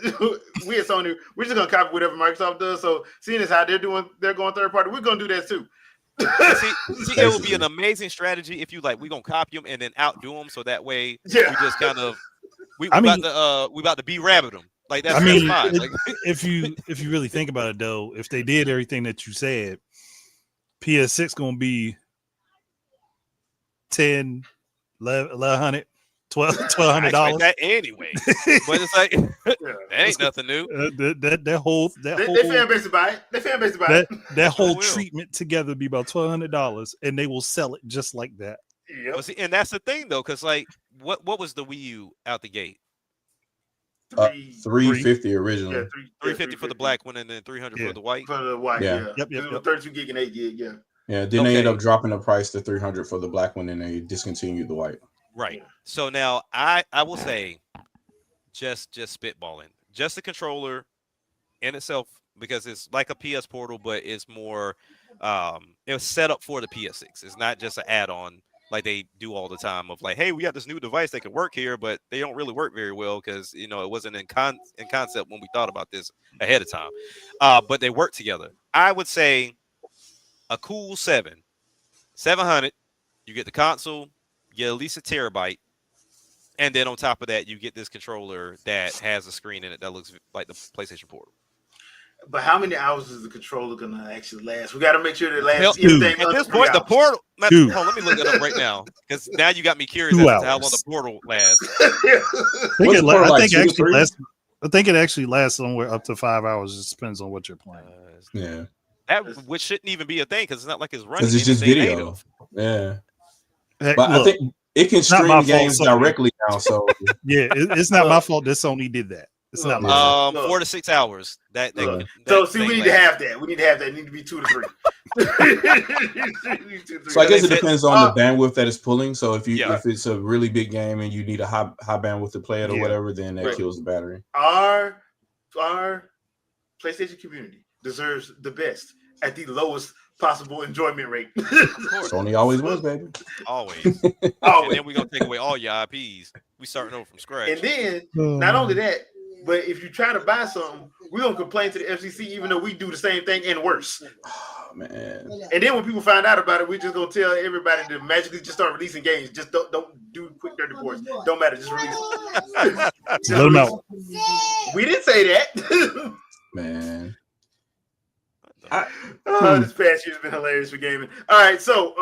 we at Sony, we're just gonna copy whatever Microsoft does. So seeing as how they're going third party, we're gonna do that too. see, it would be an amazing strategy if you like, we gonna copy them and then outdo them, so that way Yeah. we just kind of we I mean- about to be rabbit them. Like that's, I mean, fine. Like, if you really think about it, though, if they did everything that you said, PS6 gonna be 10, 1100, $1,200. expect that anyway. But it's like that ain't nothing new. That whole They fan base to buy it. They fan base to buy that it. that whole will. treatment together be about $1,200, and they will sell it just like that. Yep. But see, and that's the thing though, because like, what was the Wii U out the gate? 350 originally. Yeah, 350 for the black one, and then 300 Yeah. for the white. For the white, Yeah. yeah. Yep. 32 gig and 8 gig, yeah. Yeah, then they end Okay. up dropping the price to 300 for the black one, and they discontinued the white. Right. So now I will say, just spitballing, just the controller in itself, because it's like a PS Portal, but it's more it was set up for the PS6. It's not just an add-on like they do all the time of like, hey, we got this new device that can work here, but they don't really work very well because it wasn't in concept when we thought about this ahead of time. But they work together. I would say a cool 700. You get the console, you get at least a terabyte, and then on top of that, you get this controller that has a screen in it that looks like the PlayStation Portal. But how many hours is the controller gonna actually last? We got to make sure that it Hell, lasts anything At under this 3 point, the hours. portal. Two. Hold on, let me look it up right now, because now you got me curious 2 as to how long hours. the portal lasts. I think, What's it, the la- portal I like, think 2 to actually 3? lasts. I think it actually lasts somewhere up to 5 hours. It depends on what you're playing. Yeah, Which shouldn't even be a thing, because it's not like it's running because it's just anything video. native. Yeah, Hey, but look, I think it can not my stream fault, games sorry. directly now. So yeah, it's not my fault that Sony did that. It's not my fault. Look. 4 to 6 hours. That So see, we thing need to lasts. have that. We need to have that. It need to be 2 to 3. So I guess it They said- depends on the bandwidth that it's pulling. So if Yeah. if it's a really big game and you need a high bandwidth to play it or Yeah. whatever, then that Right. kills the battery. our PlayStation community deserves the best at the lowest possible enjoyment rate. Of course, Sony always was, baby. always. And Always. then we're gonna take away all your IPs. We starting over from scratch. And then not only that, but if you try to buy something, we're gonna complain to the FCC, even though we do the same thing and worse. Oh, man. And then when people find out about it, we're just gonna tell everybody to magically just start releasing games. Just don't do quick dirty reports. Don't matter, just release them. Just Let 'em release out. them. We didn't say that. Man. This past year's been hilarious for gaming. All right, so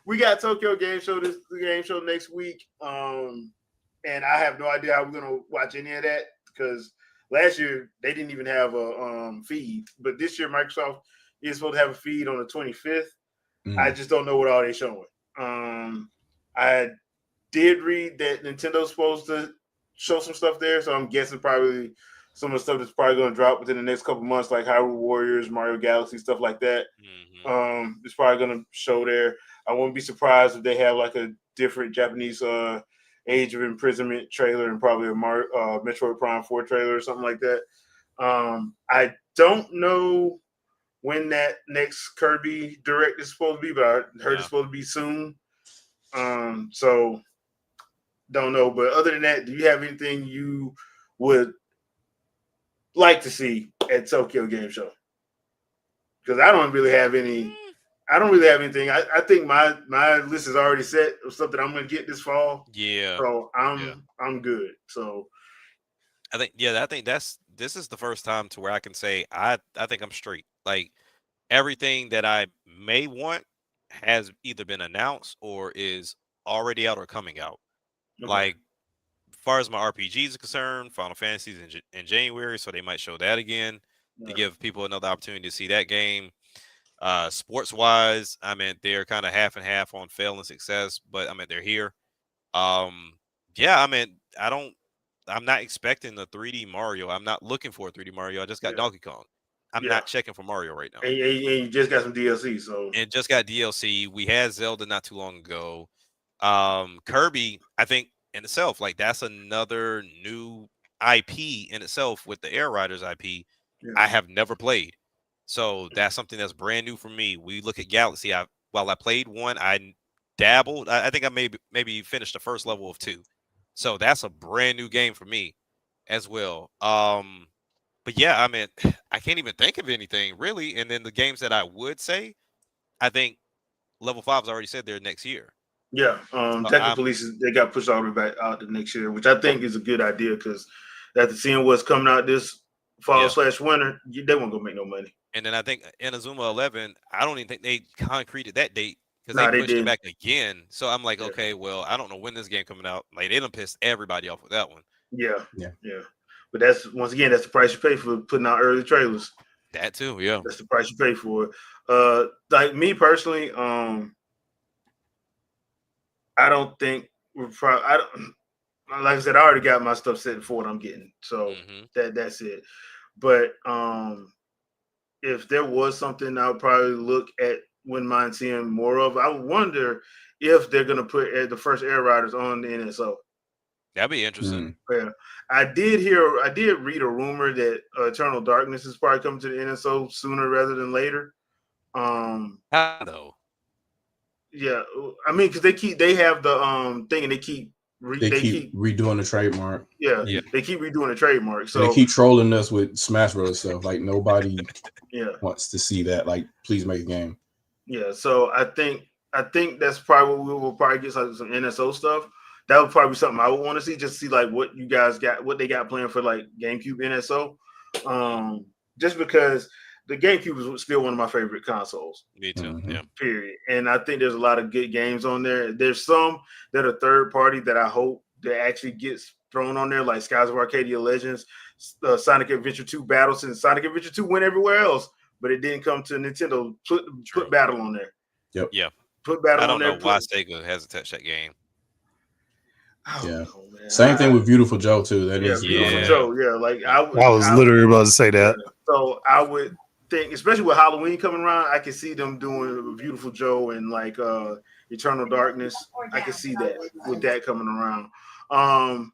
we got Tokyo Game Show next week. And I have no idea how we're gonna watch any of that, because last year they didn't even have a feed, but this year Microsoft is supposed to have a feed on the 25th. I just don't know what all they're showing. I did read that Nintendo's supposed to show some stuff there, so I'm guessing probably some of the stuff that's probably going to drop within the next couple months, like Hyrule Warriors, Mario Galaxy, stuff like that. It's probably going to show there. I wouldn't be surprised if they have like a different Japanese Age of Imprisonment trailer and probably a Metroid Prime 4 trailer or something like that. I don't know when that next Kirby Direct is supposed to be, but I heard it's supposed to be soon. So don't know. But other than that, do you have anything you would like to see at Tokyo Game Show? Because I don't really have any. I don't really have anything. I think my list is already set of stuff that I'm going to get this fall. Yeah. So I'm good. So I think this is the first time to where I can say I think I'm straight. Like everything that I may want has either been announced or is already out or coming out. okay. Like as far as my RPGs are concerned, Final Fantasy's in January, so they might show that again to give people another opportunity to see that game. Sports wise, I mean, they're kind of half and half on fail and success, but I mean, they're here. Yeah, I mean, I'm not expecting a 3D Mario. I'm not looking for a 3D Mario. I just got Yeah. Donkey Kong. I'm Yeah. not checking for Mario right now. And you just got some DLC, so And just got DLC. We had Zelda not too long ago. Kirby, I think in itself, like that's another new IP in itself with the Air Riders IP. yeah. I have never played. So that's something that's brand new for me. We look at Galaxy. While I played one, I dabbled. I think I maybe finished the first level of 2. So that's a brand new game for me as well. But yeah, I mean, I can't even think of anything really. And then the games that I would say, I think level 5's already said they're next year. Yeah, So Technical Police they got pushed all the way back out to next year, which I think is a good idea because after seeing what's coming out this fall Yeah. / winter, they won't go make no money. And then I think Inazuma 11, I don't even think they concreted that date because Nah, they they pushed it did. back again. So I'm like, Yeah. okay, well, I don't know when this game coming out. Like they done pissed everybody off with that one. Yeah, Yeah. But that's once again that's the price you pay for putting out early trailers. That too, yeah. That's the price you pay for it. Like me personally, I don't think we're probably. I don't, like I said, I already got my stuff set for what I'm getting, so that's it. But if there was something, I would probably look at wouldn't mind seeing more of. I would wonder if they're gonna put the first Air Riders on the NSO. That'd be interesting. Yeah, I did read a rumor that Eternal Darkness is probably coming to the NSO sooner rather than later. How though? Yeah, I mean, because they have the thing and they keep redoing the trademark. Yeah, they keep redoing the trademark. So and they keep trolling us with Smash Bros. Stuff. Like nobody wants to see that. Like, please make a game. Yeah, so I think that's probably what we will probably get some NSO stuff. That would probably be something I would want to see, just see like what you guys got, what they got planned for like GameCube NSO. Just because the GameCube is still one of my favorite consoles. Me too. Yeah. Period. And I think there's a lot of good games on there. There's some that are third party that I hope that actually gets thrown on there, like Skies of Arcadia Legends, Sonic Adventure 2 Battle, since Sonic Adventure 2 went everywhere else, but it didn't come to Nintendo. Put Battle on there. Yep. Yeah. Put Battle I don't on there. know why Sega hasn't touched that game. Know, Same thing with Beautiful Joe too. That is Beautiful Joe. Yeah, like I was literally about to say that. So I would think, especially with Halloween coming around, I can see them doing Beautiful Joe and like Eternal Darkness. I can see that with that coming around.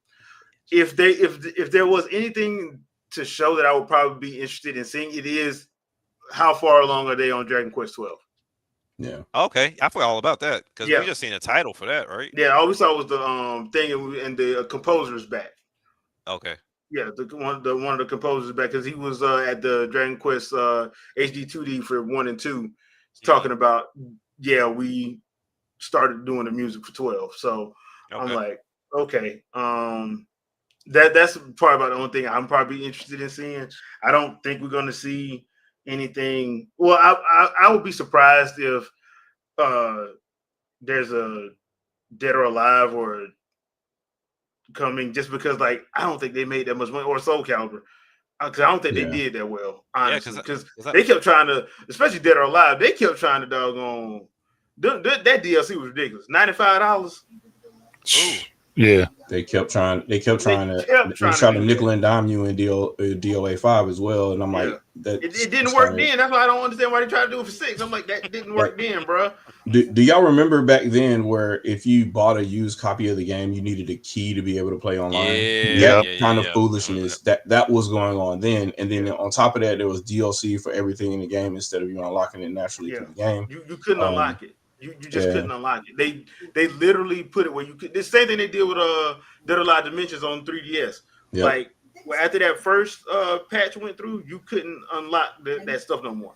If there was anything to show that I would probably be interested in seeing, it is how far along are they on Dragon Quest 12? Yeah. Okay, I forgot all about that because we just seen a title for that, right? Yeah, all we saw was the thing and the composer's back. Okay. Yeah, one of the composers back because he was at the Dragon Quest HD 2D for 1 and 2, talking about we started doing the music for 12. So I'm like, okay, that's probably about the only thing I'm probably interested in seeing. I don't think we're going to see anything. Well, I would be surprised if there's a Dead or Alive or coming, just because like I don't think they made that much money, or Soul Calibur, because I don't think they did that well, honestly, because they kept trying to, especially Dead or Alive, they kept trying to doggone that DLC was ridiculous. $95. Yeah, they kept trying to nickel and dime you in DOA 5 as well, and I'm like, that it didn't work then. That's why I don't understand why they tried to do it for 6. I'm like, that didn't work then, bro. Do y'all remember back then where if you bought a used copy of the game, you needed a key to be able to play online? Kind of foolishness that was going on then, and then on top of that, there was DLC for everything in the game instead of you unlocking it naturally through the game. You couldn't unlock it. You just couldn't unlock it. They literally put it where you could. The same thing they did with Dead or Alive Dimensions on 3DS. Yep. Like after that first patch went through, you couldn't unlock that stuff no more.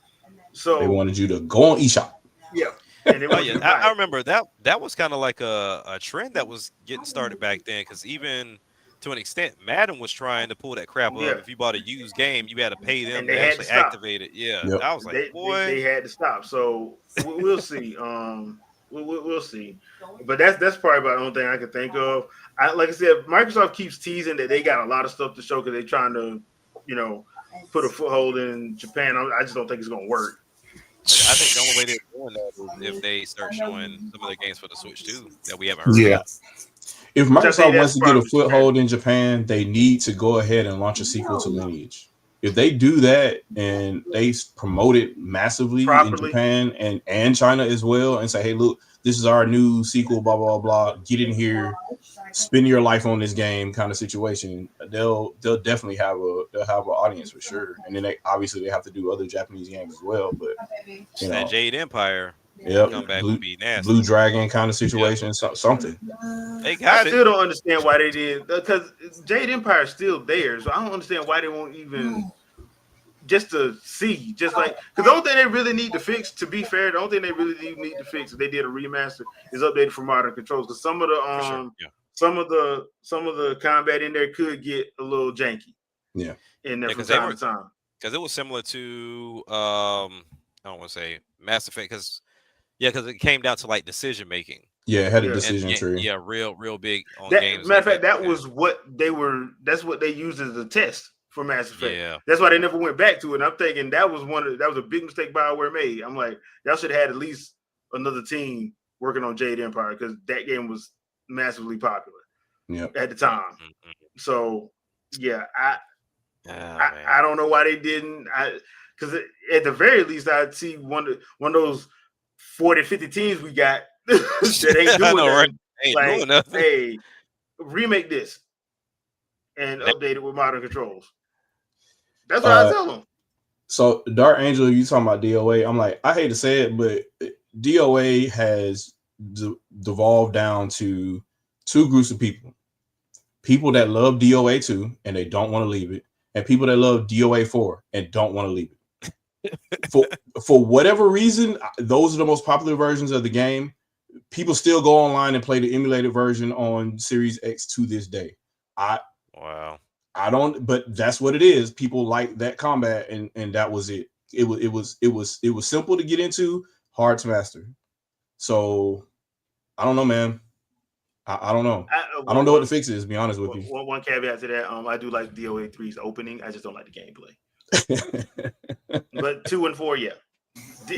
So they wanted you to go on eShop. Yeah. And I remember that was kind of like a trend that was getting started back then, because even to an extent, Madden was trying to pull that crap up. If you bought a used game, you had to pay them to actually activate it. I was like, they had to stop. So we'll see. We'll see. But that's probably about the only thing I can think of. Like I said, Microsoft keeps teasing that they got a lot of stuff to show because they're trying to, put a foothold in Japan. I just don't think it's going to work. Like, I think the only way they're doing that is if they start showing some of their games for the Switch too that we haven't heard Yeah. of. If Which I say Microsoft wants that's to get a probably foothold in Japan, they need to go ahead and launch a sequel to Lineage. If they do that and they promote it massively in properly. Japan and China as well, and say, "Hey, look, this is our new sequel, blah blah blah. Get in here, spend your life on this game," kind of situation, they'll definitely have an audience for sure. And then they obviously have to do other Japanese games as well. But you That know, Jade Empire yep, come back would be nasty. Blue Dragon kind of situation, something. They I got still it. don't understand why they did, because Jade Empire is still there. So I don't understand why they won't even just to see, just like, because the only thing they really need to fix, to be fair, the only thing they really need to fix if they did a remaster is updated for modern controls. Because some of the For sure. Yeah. some of the combat in there could get a little janky. Yeah. In there Yeah, from 'cause they time were- to time. Because it was similar to I don't want to say Mass Effect, because it came down to like decision making. Yeah, it had a Yeah. decision And tree. yeah, real big on That, games. matter of like fact, that Yeah. was what they were. That's what they used as a test for Mass Effect. Yeah. That's why they never went back to it. And I'm thinking that was a big mistake BioWare made. I'm like, y'all should have had at least another team working on Jade Empire, because that game was massively popular at the time. Mm-hmm. So yeah, Oh, I don't know why they didn't. Because at the very least, I'd see one of those 40, 50 teams we got that ain't doing I know, right? nothing. Ain't Like, doing nothing. hey, remake this and update it with modern controls. That's what I tell them. So Dark Angel, you talking about DOA? I'm like, I hate to say it, but DOA has devolved down to two groups of people: people that love DOA 2 and they don't want to leave it, and people that love DOA 4 and don't want to leave it. For whatever reason, those are the most popular versions of the game. People still go online and play the emulated version on Series X to this day. Wow. I don't, but that's what it is. People like that combat, and that was it. It was simple to get into, hard to master. So I don't know, man. I don't know. I don't know what the fix is, to be honest with you. One caveat to that, I do like DOA 3's opening. I just don't like the gameplay. But 2 and 4, yeah.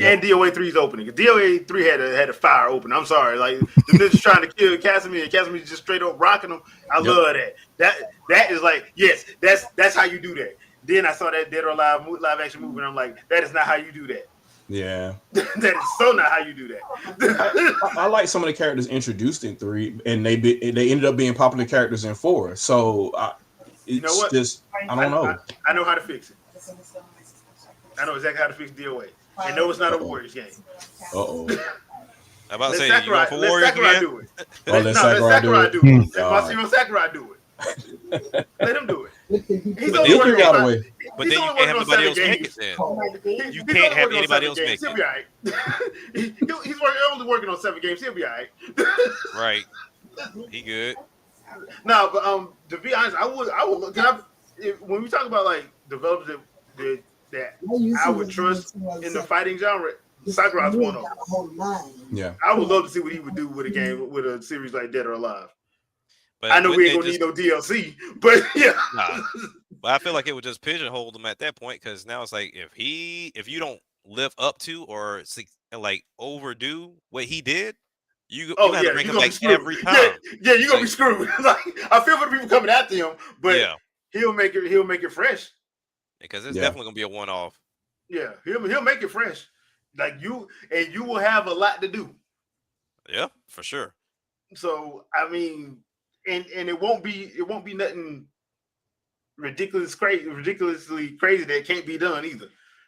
And DOA 3's opening. DOA 3 had a fire open. I'm sorry. Like, the niggas trying to kill Casimir, and Casimir just straight up rocking them. I love that. That is like, yes, that's how you do that. Then I saw that Dead or Alive live action movie, and I'm like, that is not how you do that. Yeah. That is so not how you do that. I like some of the characters introduced in 3, and they ended up being popular characters in 4. So it's, you know what? Just I don't know. I know how to fix it. I know exactly how to fix DOA. And no, it's not a Warriors game. Uh-oh. I'm about to say, Sakurai, you going for Warriors again? do it. Let Sakurai do it. Let Masahiro Sakurai do it. Let him do it. He's But only then- working got on away. But then you can't have anybody else make it then. You can't have anybody else make He'll it. be all right. He's only working on 7 games. He'll be all right. Right. He good. No, but to be honest, I would look. When we talk about like developers that I would trust in the fighting genre, Sakurai's one of them. Yeah. I would love to see what he would do with a game, with a series like Dead or Alive. But I know we ain't wouldn't gonna they need no DLC, but yeah. Nah. But I feel like it would just pigeonhole them at that point, because now it's like if you don't live up to or like overdo what he did, you have to bring him back every time. Yeah, you're gonna be screwed. Like, I feel for the people coming after him, but Yeah, he'll make it fresh. because it's definitely gonna be a one-off. Yeah, he'll make it fresh. Like you will have a lot to do. Yeah, for sure. So I mean, and it won't be nothing ridiculously crazy that can't be done either.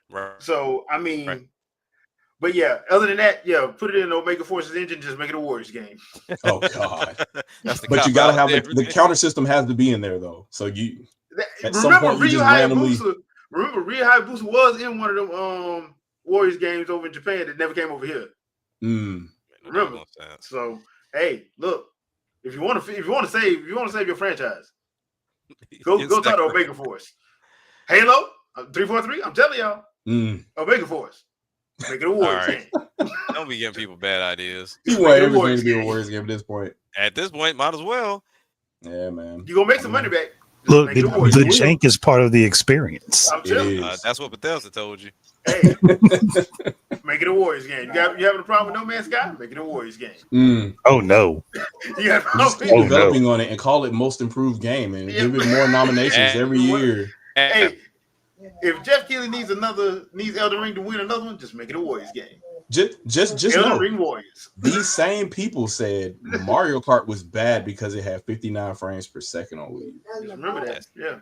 Right. So I mean, but yeah, other than that, yeah, put it in Omega Forces engine, just make it a Warriors game. Oh God. That's the But you cop gotta out have there. the counter system has to be in there though. So you at some Remember point you Ryu just randomly Hayabusa was in one of them Warriors games over in Japan that never came over here. Remember? So hey, look, if you want to save your franchise, go talk to Omega Force. Halo 343. I'm telling y'all, Omega Force, make it a Warriors game. Don't be giving people bad ideas. You want everything to be a Warriors game at this point. At this point, might as well. Yeah, man. You gonna make some money back. Look, the jank is part of the experience. I'm telling you. That's what Bethesda told you. Hey, make it a Warriors game. You having a problem with No Man's Sky? Make it a Warriors game. Oh no. You have Just keep developing on it and call it most improved game and give it more nominations every year. Hey, if Jeff Keighley needs Elden Ring to win another one, just make it a Warriors game. Just Elden know, Ring Warriors. These same people said Mario Kart was bad because it had 59 frames per second on Wii. Just remember that, yeah.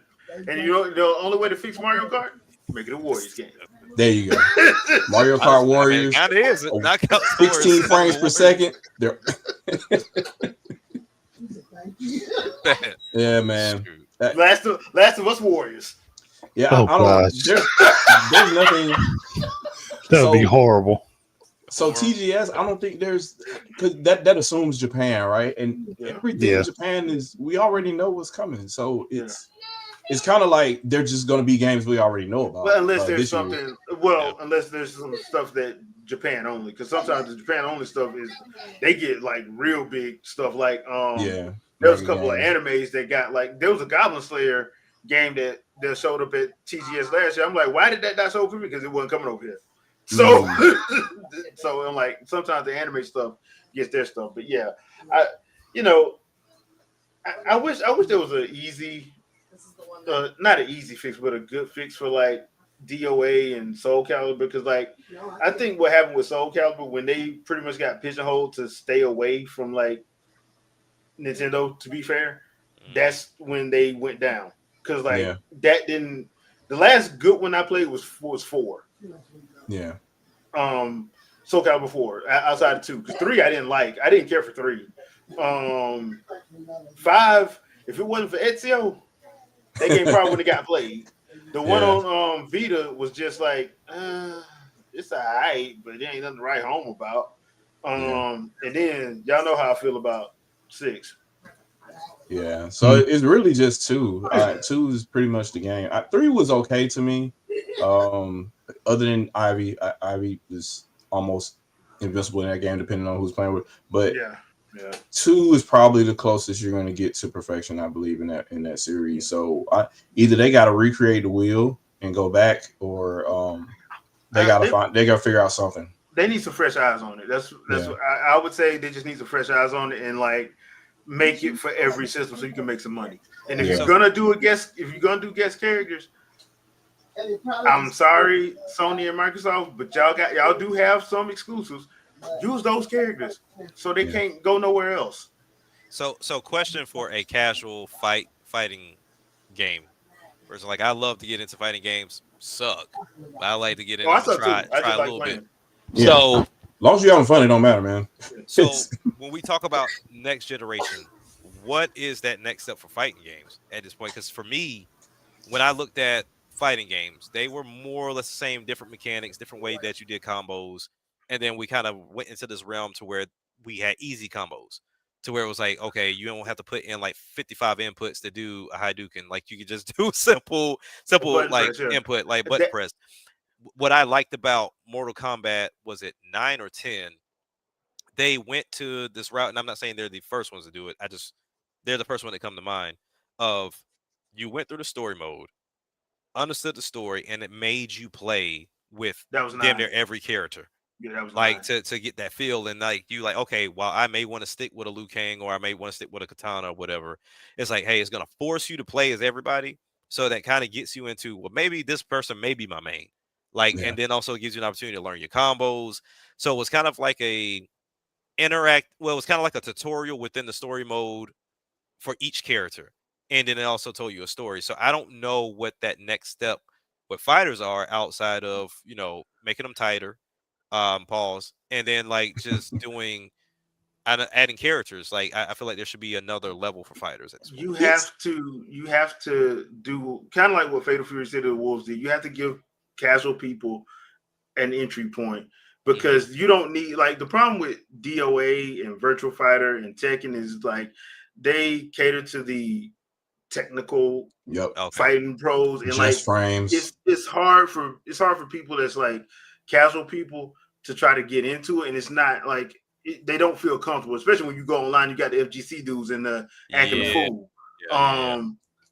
And you know the only way to fix Mario Kart, make it a Warriors game. There you go. Mario Kart Warriors. I mean, it is. 16 frames per second. They're yeah, man. Last of Us Warriors. Yeah, Oh, I don't. There's nothing. That would be horrible. So TGS, I don't think there's because that assumes Japan, right? And everything in Japan is we already know what's coming. So it's kind of like they're just going to be games we already know about. Well, unless there's something. Well, unless there's some stuff that Japan only, because sometimes the Japan only stuff is they get like real big stuff. Like there was a couple of animes that got like there was a Goblin Slayer game that showed up at TGS last year. I'm like, why did that not show up for me? Because it wasn't coming over here. So, so I'm like, sometimes the anime stuff gets their stuff, but yeah, I wish there was an easy, not an easy fix, but a good fix for like DOA and Soul Calibur, because like I think what happened with Soul Calibur when they pretty much got pigeonholed to stay away from like Nintendo. To be fair, that's when they went down because like that didn't. The last good one I played was 4. Yeah. Soul Calibur 4 outside of 2 because 3 I didn't like. I didn't care for 3. 5, if it wasn't for Ezio, that game probably wouldn't have got played. The one on Vita was just like it's alright, but there ain't nothing to write home about. And then y'all know how I feel about 6. Yeah, so it's really just 2. 2 is pretty much the game. 3 was okay to me. Other than Ivy, Ivy is almost invincible in that game, depending on who's playing with. But 2 is probably the closest you're going to get to perfection, I believe, in that series. So either they got to recreate the wheel and go back, or they got to figure out something. They need some fresh eyes on it. That's what I would say. They just need some fresh eyes on it and like make it for every system so you can make some money. And if you're gonna do guest characters, I'm sorry, Sony and Microsoft, but y'all do have some exclusives. Use those characters so they can't go nowhere else. So question for a casual fighting game. Person like I love to get into fighting games. Suck, but I like to get in and try a little bit. Yeah. So as long as you're having fun, it don't matter, man. So when we talk about next generation, what is that next step for fighting games at this point? Because for me, when I looked at fighting games, they were more or less the same, different mechanics, different way that you did combos, and then we kind of went into this realm to where we had easy combos, to where it was like, okay, you don't have to put in like 55 inputs to do a Hadouken, like you could just do simple like press, input, like button press. What I liked about Mortal Kombat, was it 9 or 10? They went to this route, and I'm not saying they're the first ones to do it. They're the first one that come to mind. Of you went through the story mode, understood the story, and it made you play with damn near every character. Yeah, that was like to get that feel, and like you like, okay, well, I may want to stick with a Liu Kang, or I may want to stick with a Katana or whatever. It's like, hey, it's gonna force you to play as everybody, so that kind of gets you into, well, maybe this person may be my main. Like, and then also gives you an opportunity to learn your combos. So it was kind of like it was kind of like a tutorial within the story mode for each character. And then it also told you a story. So I don't know what that next step with fighters are outside of, making them tighter, pause, and then like just doing adding characters. Like I feel like there should be another level for fighters at this point. You have to do kind of like what Fatal Fury City of the Wolves did. You have to give casual people an entry point, because you don't need, like, the problem with DOA and Virtual Fighter and Tekken is like they cater to the technical fighting pros, and just frames. It's hard for people that's like casual people to try to get into it, and it's not like they don't feel comfortable, especially when you go online. You got the FGC dudes and the acting the fool.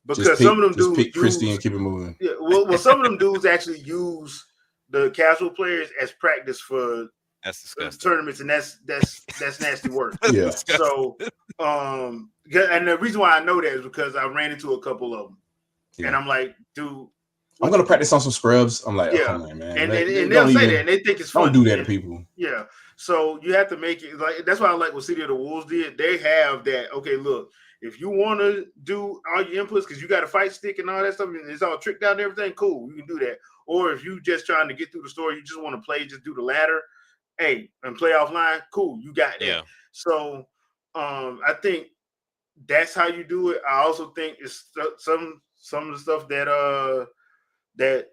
Because some of them dudes pick Christy and keep it moving. Yeah, well, some of them dudes actually use the casual players as practice for That's disgusting. tournaments, and that's nasty work. That's Yeah. disgusting. So, and the reason why I know that is because I ran into a couple of them, and Yeah. I'm like, dude, I'm what gonna you practice doing? on some scrubs. I'm like, oh, Yeah. come on, man. And Don't they'll say even- that, and they think it's don't funny. do that to And- people. Yeah. So you have to make it like that's why I like what City of the Wolves did. They have that. Okay, look, if you want to do all your inputs because you got a fight stick and all that stuff, and it's all tricked out and everything, cool, you can do that. Or if you just trying to get through the story, you just want to play, just do the ladder, hey, and play offline, cool, you got that. Yeah. So I think that's how you do it. I also think it's some of the stuff that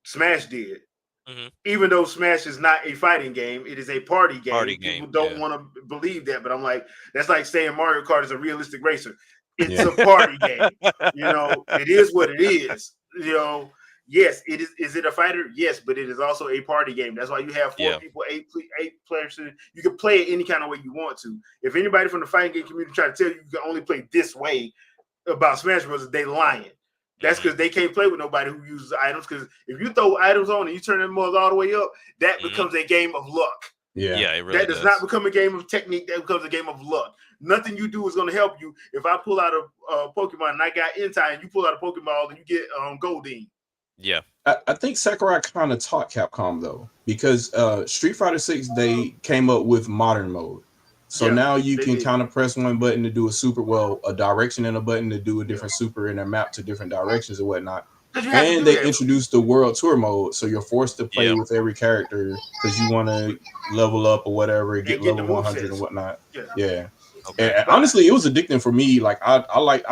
Smash did. Mhm. Even though Smash is not a fighting game, it is a party game. Party People game, don't yeah. want to believe that, but I'm like, that's like saying Mario Kart is a realistic racer. It's Yeah. a party game. You know, it is what it is. You know, yes, it is. Is it a fighter? Yes, but it is also a party game. That's why you have four Yeah. people, eight players. You can play it any kind of way you want to. If anybody from the fighting game community try to tell you you can only play this way about Smash Bros., they lying. That's because they can't play with nobody who uses items. Because if you throw items on and you turn them all the way up, that Mhm. becomes a game of luck. Yeah. Yeah, it really That does not become a game of technique. That becomes a game of luck. Nothing you do is going to help you. If I pull out a Pokemon and I got Entei, and you pull out a Pokeball and you get Goldeen. Yeah. I think Sakurai kind of taught Capcom though, because Street Fighter 6 they came up with modern mode. So Yeah, now you they can did. kind of press one button to do a super, well, a direction and a button to do a different super and a map to different directions and whatnot. 'Cause you have to And do they that. introduced the world tour mode, so you're forced to play Yeah. with every character because you want to level up or whatever, get get the level 100 movesets. and whatnot. Yeah. Yeah. Okay. And honestly, it was addicting for me. Like I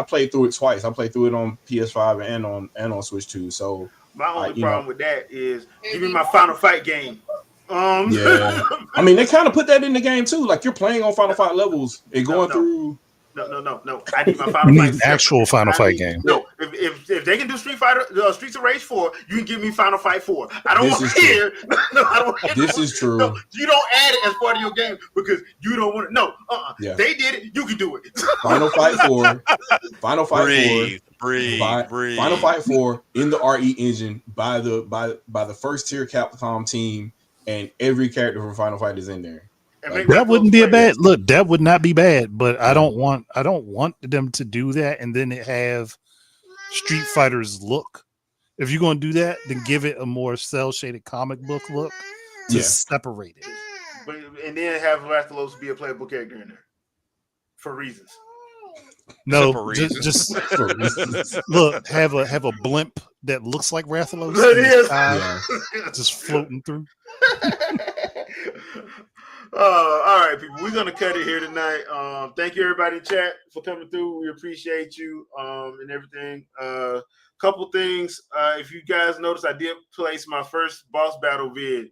played through it twice. I played through it on PS5 and on Switch 2. So My only you know, problem with that is give me my Final Fight game. yeah. I mean, they kind of put that in the game too. Like you're playing on Final Fight levels and going No. through. No. I need my You Final need Fight. an separate. actual Final I Fight need- game. No, if they can do Street Fighter, Streets of Rage 4, you can give me Final Fight 4. I don't This want is to true. hear. No, I don't want to hear. This is true. No, you don't add it as part of your game because you don't want to. No, Yeah. They did it. You can do it. Final Fight 4. Final Fight 4. Breathe. Final Fight 4 in the RE engine by the first tier Capcom team, and every character from Final Fight is in there. And Like, make That my wouldn't be a players. bad look. That would not be bad, but I don't want them to do that and then it have Street Fighter's look. If you're going to do that, then give it a more cell shaded comic book look to Yeah. separate it. But, and then have Rathalos be a playable character in there for reasons. No, For just, reasons. just For reasons. look, have a blimp that looks like Rathalos It in the is. sky, Yeah. just floating through. All right, people. We're gonna cut it here tonight. Thank you, everybody in chat, for coming through. We appreciate you and everything. Couple things. If you guys noticed, I did place my first boss battle vid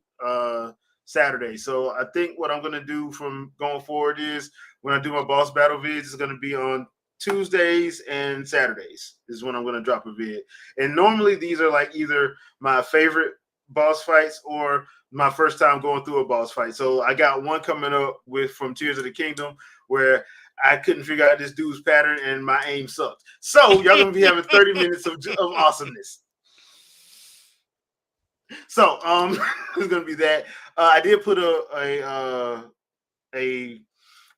Saturday. So I think what I'm gonna do from going forward is when I do my boss battle vids, it's gonna be on Tuesdays and Saturdays is when I'm gonna drop a vid. And normally these are like either my favorite boss fights or my first time going through a boss fight. So I got one coming up with from Tears of the Kingdom where I couldn't figure out this dude's pattern and my aim sucked. So y'all gonna be having 30 minutes of awesomeness. So it's gonna be that. I did put a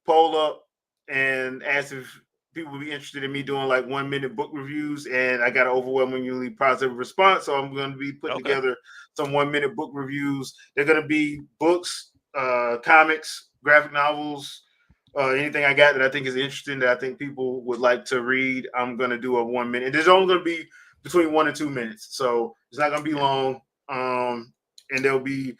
poll up and asked if people would be interested in me doing like 1 minute book reviews, and I got an overwhelmingly positive response. So I'm going to be putting together some 1 minute book reviews. They're going to be books, comics, graphic novels, anything I got that I think is interesting that I think people would like to read. I'm going to do a 1 minute. There's only going to be between 1 and 2 minutes, so it's not going to be long. And they'll be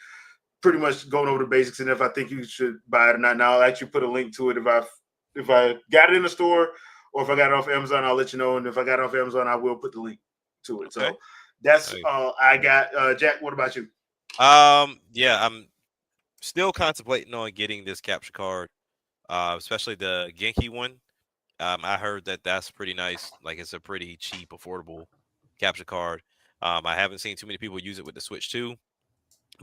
pretty much going over the basics and if I think you should buy it or not. Now I'll actually put a link to it if I got it in the store or if I got it off Amazon, I'll let you know. And if I got it off Amazon, I will put the link to it. So that's all I got. Jack, what about you? Yeah, I'm still contemplating on getting this capture card, especially the Genki one. I heard that that's pretty nice. Like it's a pretty cheap, affordable capture card. I haven't seen too many people use it with the Switch 2.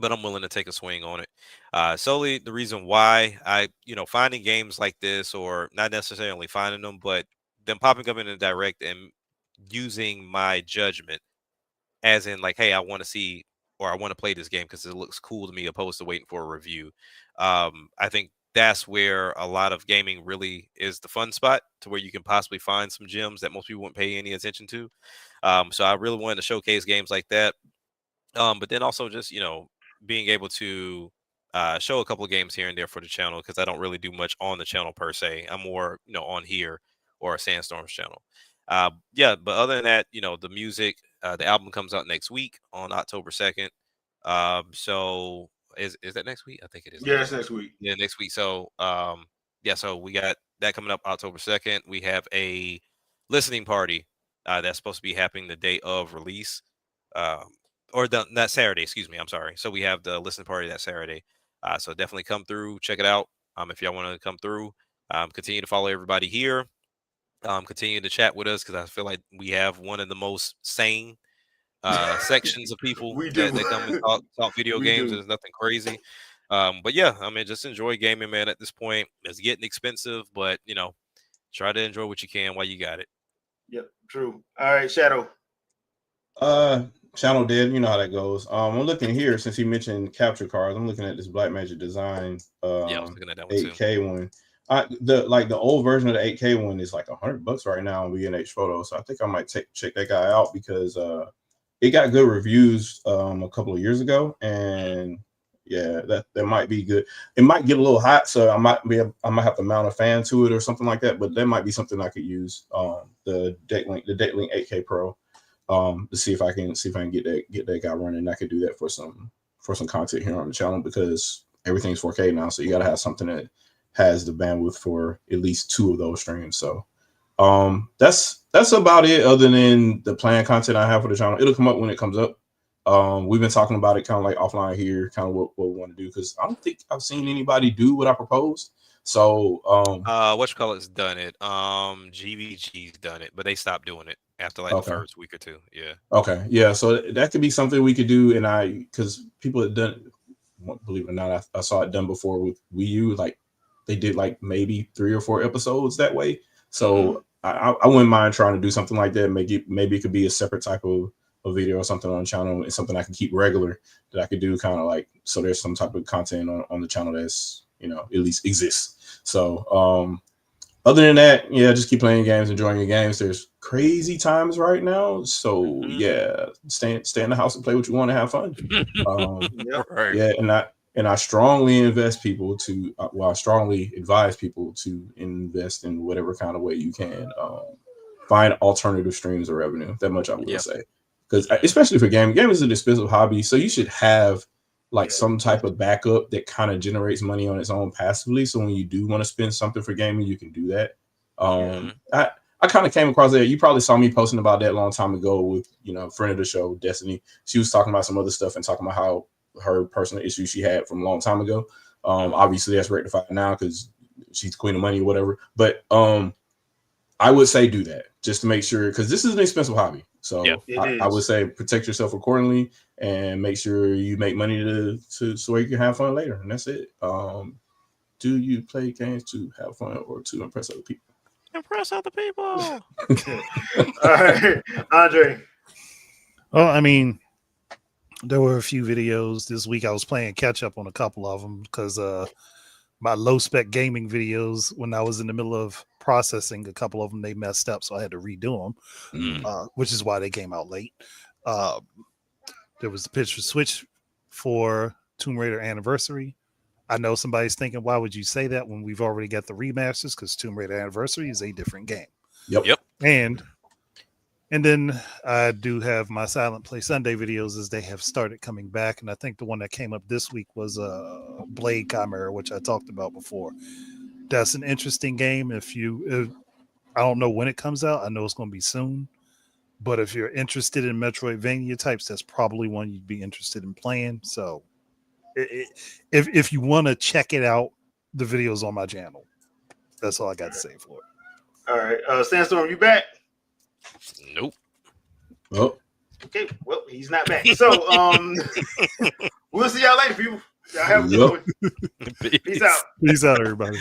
But I'm willing to take a swing on it. Solely the reason why finding games like this, or not necessarily finding them, but them popping up in a direct and using my judgment, as in like, hey, I want to see or I want to play this game because it looks cool to me, opposed to waiting for a review. I think that's where a lot of gaming really is the fun spot, to where you can possibly find some gems that most people wouldn't pay any attention to. So I really wanted to showcase games like that. But then also just, being able to show a couple of games here and there for the channel, because I don't really do much on the channel per se. I'm more, on here or a Sandstorms channel. Yeah, but other than that, the music, the album comes out next week on October 2nd. So is that next week? I think it is. Yeah, it's next week. Yeah, next week. So yeah, so we got that coming up October 2nd. We have a listening party that's supposed to be happening the day of release. Or that Saturday, excuse me. I'm sorry. So we have the listening party that Saturday. So definitely come through, check it out. If y'all want to come through, continue to follow everybody here. Continue to chat with us, because I feel like we have one of the most sane sections of people We do. that come and talk video We games. do. There's nothing crazy. But yeah, I mean, just enjoy gaming, man. At this point, it's getting expensive, but try to enjoy what you can while you got it. Yep, true. All right, Shadow. Channel dead, you know how that goes. I'm looking here, since he mentioned capture cards. I'm looking at this Black Magic Design Yeah, I was looking at that one 8K one. The old version of the 8K one is like $100 right now on B&H Photo. So I think I might check that guy out, because it got good reviews a couple of years ago, and yeah, that might be good. It might get a little hot, so I might have to mount a fan to it or something like that. But that might be something I could use. The Decklink 8K Pro. To see if I can get that guy running. I could do that for some content here on the channel, because everything's 4K now, so you got to have something that has the bandwidth for at least 2 of those streams. So that's about it, other than the planned content I have for the channel. It'll come up when it comes up. We've been talking about it kind of like offline here, kind of what we want to do, because I don't think I've seen anybody do what I proposed. So whatchamacallit's done it. GVG's done it, but they stopped doing it after like the first week or 2. Yeah. Okay. Yeah. So that could be something we could do. And because people had done, believe it or not, I saw it done before with Wii U. Like they did like maybe 3 or 4 episodes that way. So I wouldn't mind trying to do something like that. Maybe it could be a separate type of video or something on the channel, and something I can keep regular that I could do, kind of like, so there's some type of content on the channel that's, at least exists. So other than that, yeah, just keep playing games, enjoying your games. There's crazy times right now, so yeah, stay in the house and play what you want to have fun. Right. Yeah, and I strongly invest people to, I strongly advise people to invest in whatever kind of way you can. Find alternative streams of revenue. That much I will say, because especially for gaming is an expensive hobby, so you should have like some type of backup that kind of generates money on its own passively. So when you do want to spend something for gaming, you can do that. I kind of came across that. You probably saw me posting about that a long time ago with, a friend of the show, Destiny. She was talking about some other stuff and talking about how her personal issues she had from a long time ago. Obviously that's rectified now because she's queen of money or whatever. But I would say do that just to make sure, because this is an expensive hobby. So I would say protect yourself accordingly and make sure you make money to so you can have fun later. And that's it. Do you play games to have fun or to impress other people? Impress other people. All right, Andre. Well, I mean, there were a few videos this week. I was playing catch up on a couple of them because my low spec gaming videos, when I was in the middle of processing a couple of them, they messed up, so I had to redo them, which is why they came out late. There was the picture switch for Tomb Raider Anniversary. I know somebody's thinking, why would you say that when we've already got the remasters? Because Tomb Raider Anniversary is a different game. Yep. And then I do have my Silent Play Sunday videos as they have started coming back. And I think the one that came up this week was Blade Chimera, which I talked about before. That's an interesting game. If I don't know when it comes out. I know it's going to be soon. But if you're interested in Metroidvania types, that's probably one you'd be interested in playing. So if you want to check it out, the video's on my channel. That's all I got to say for it. All right. Sandstorm, you back? Nope. Oh. Okay, well, he's not back. So we'll see y'all later, people. Y'all have a good one. Peace. Peace out. Peace out, everybody.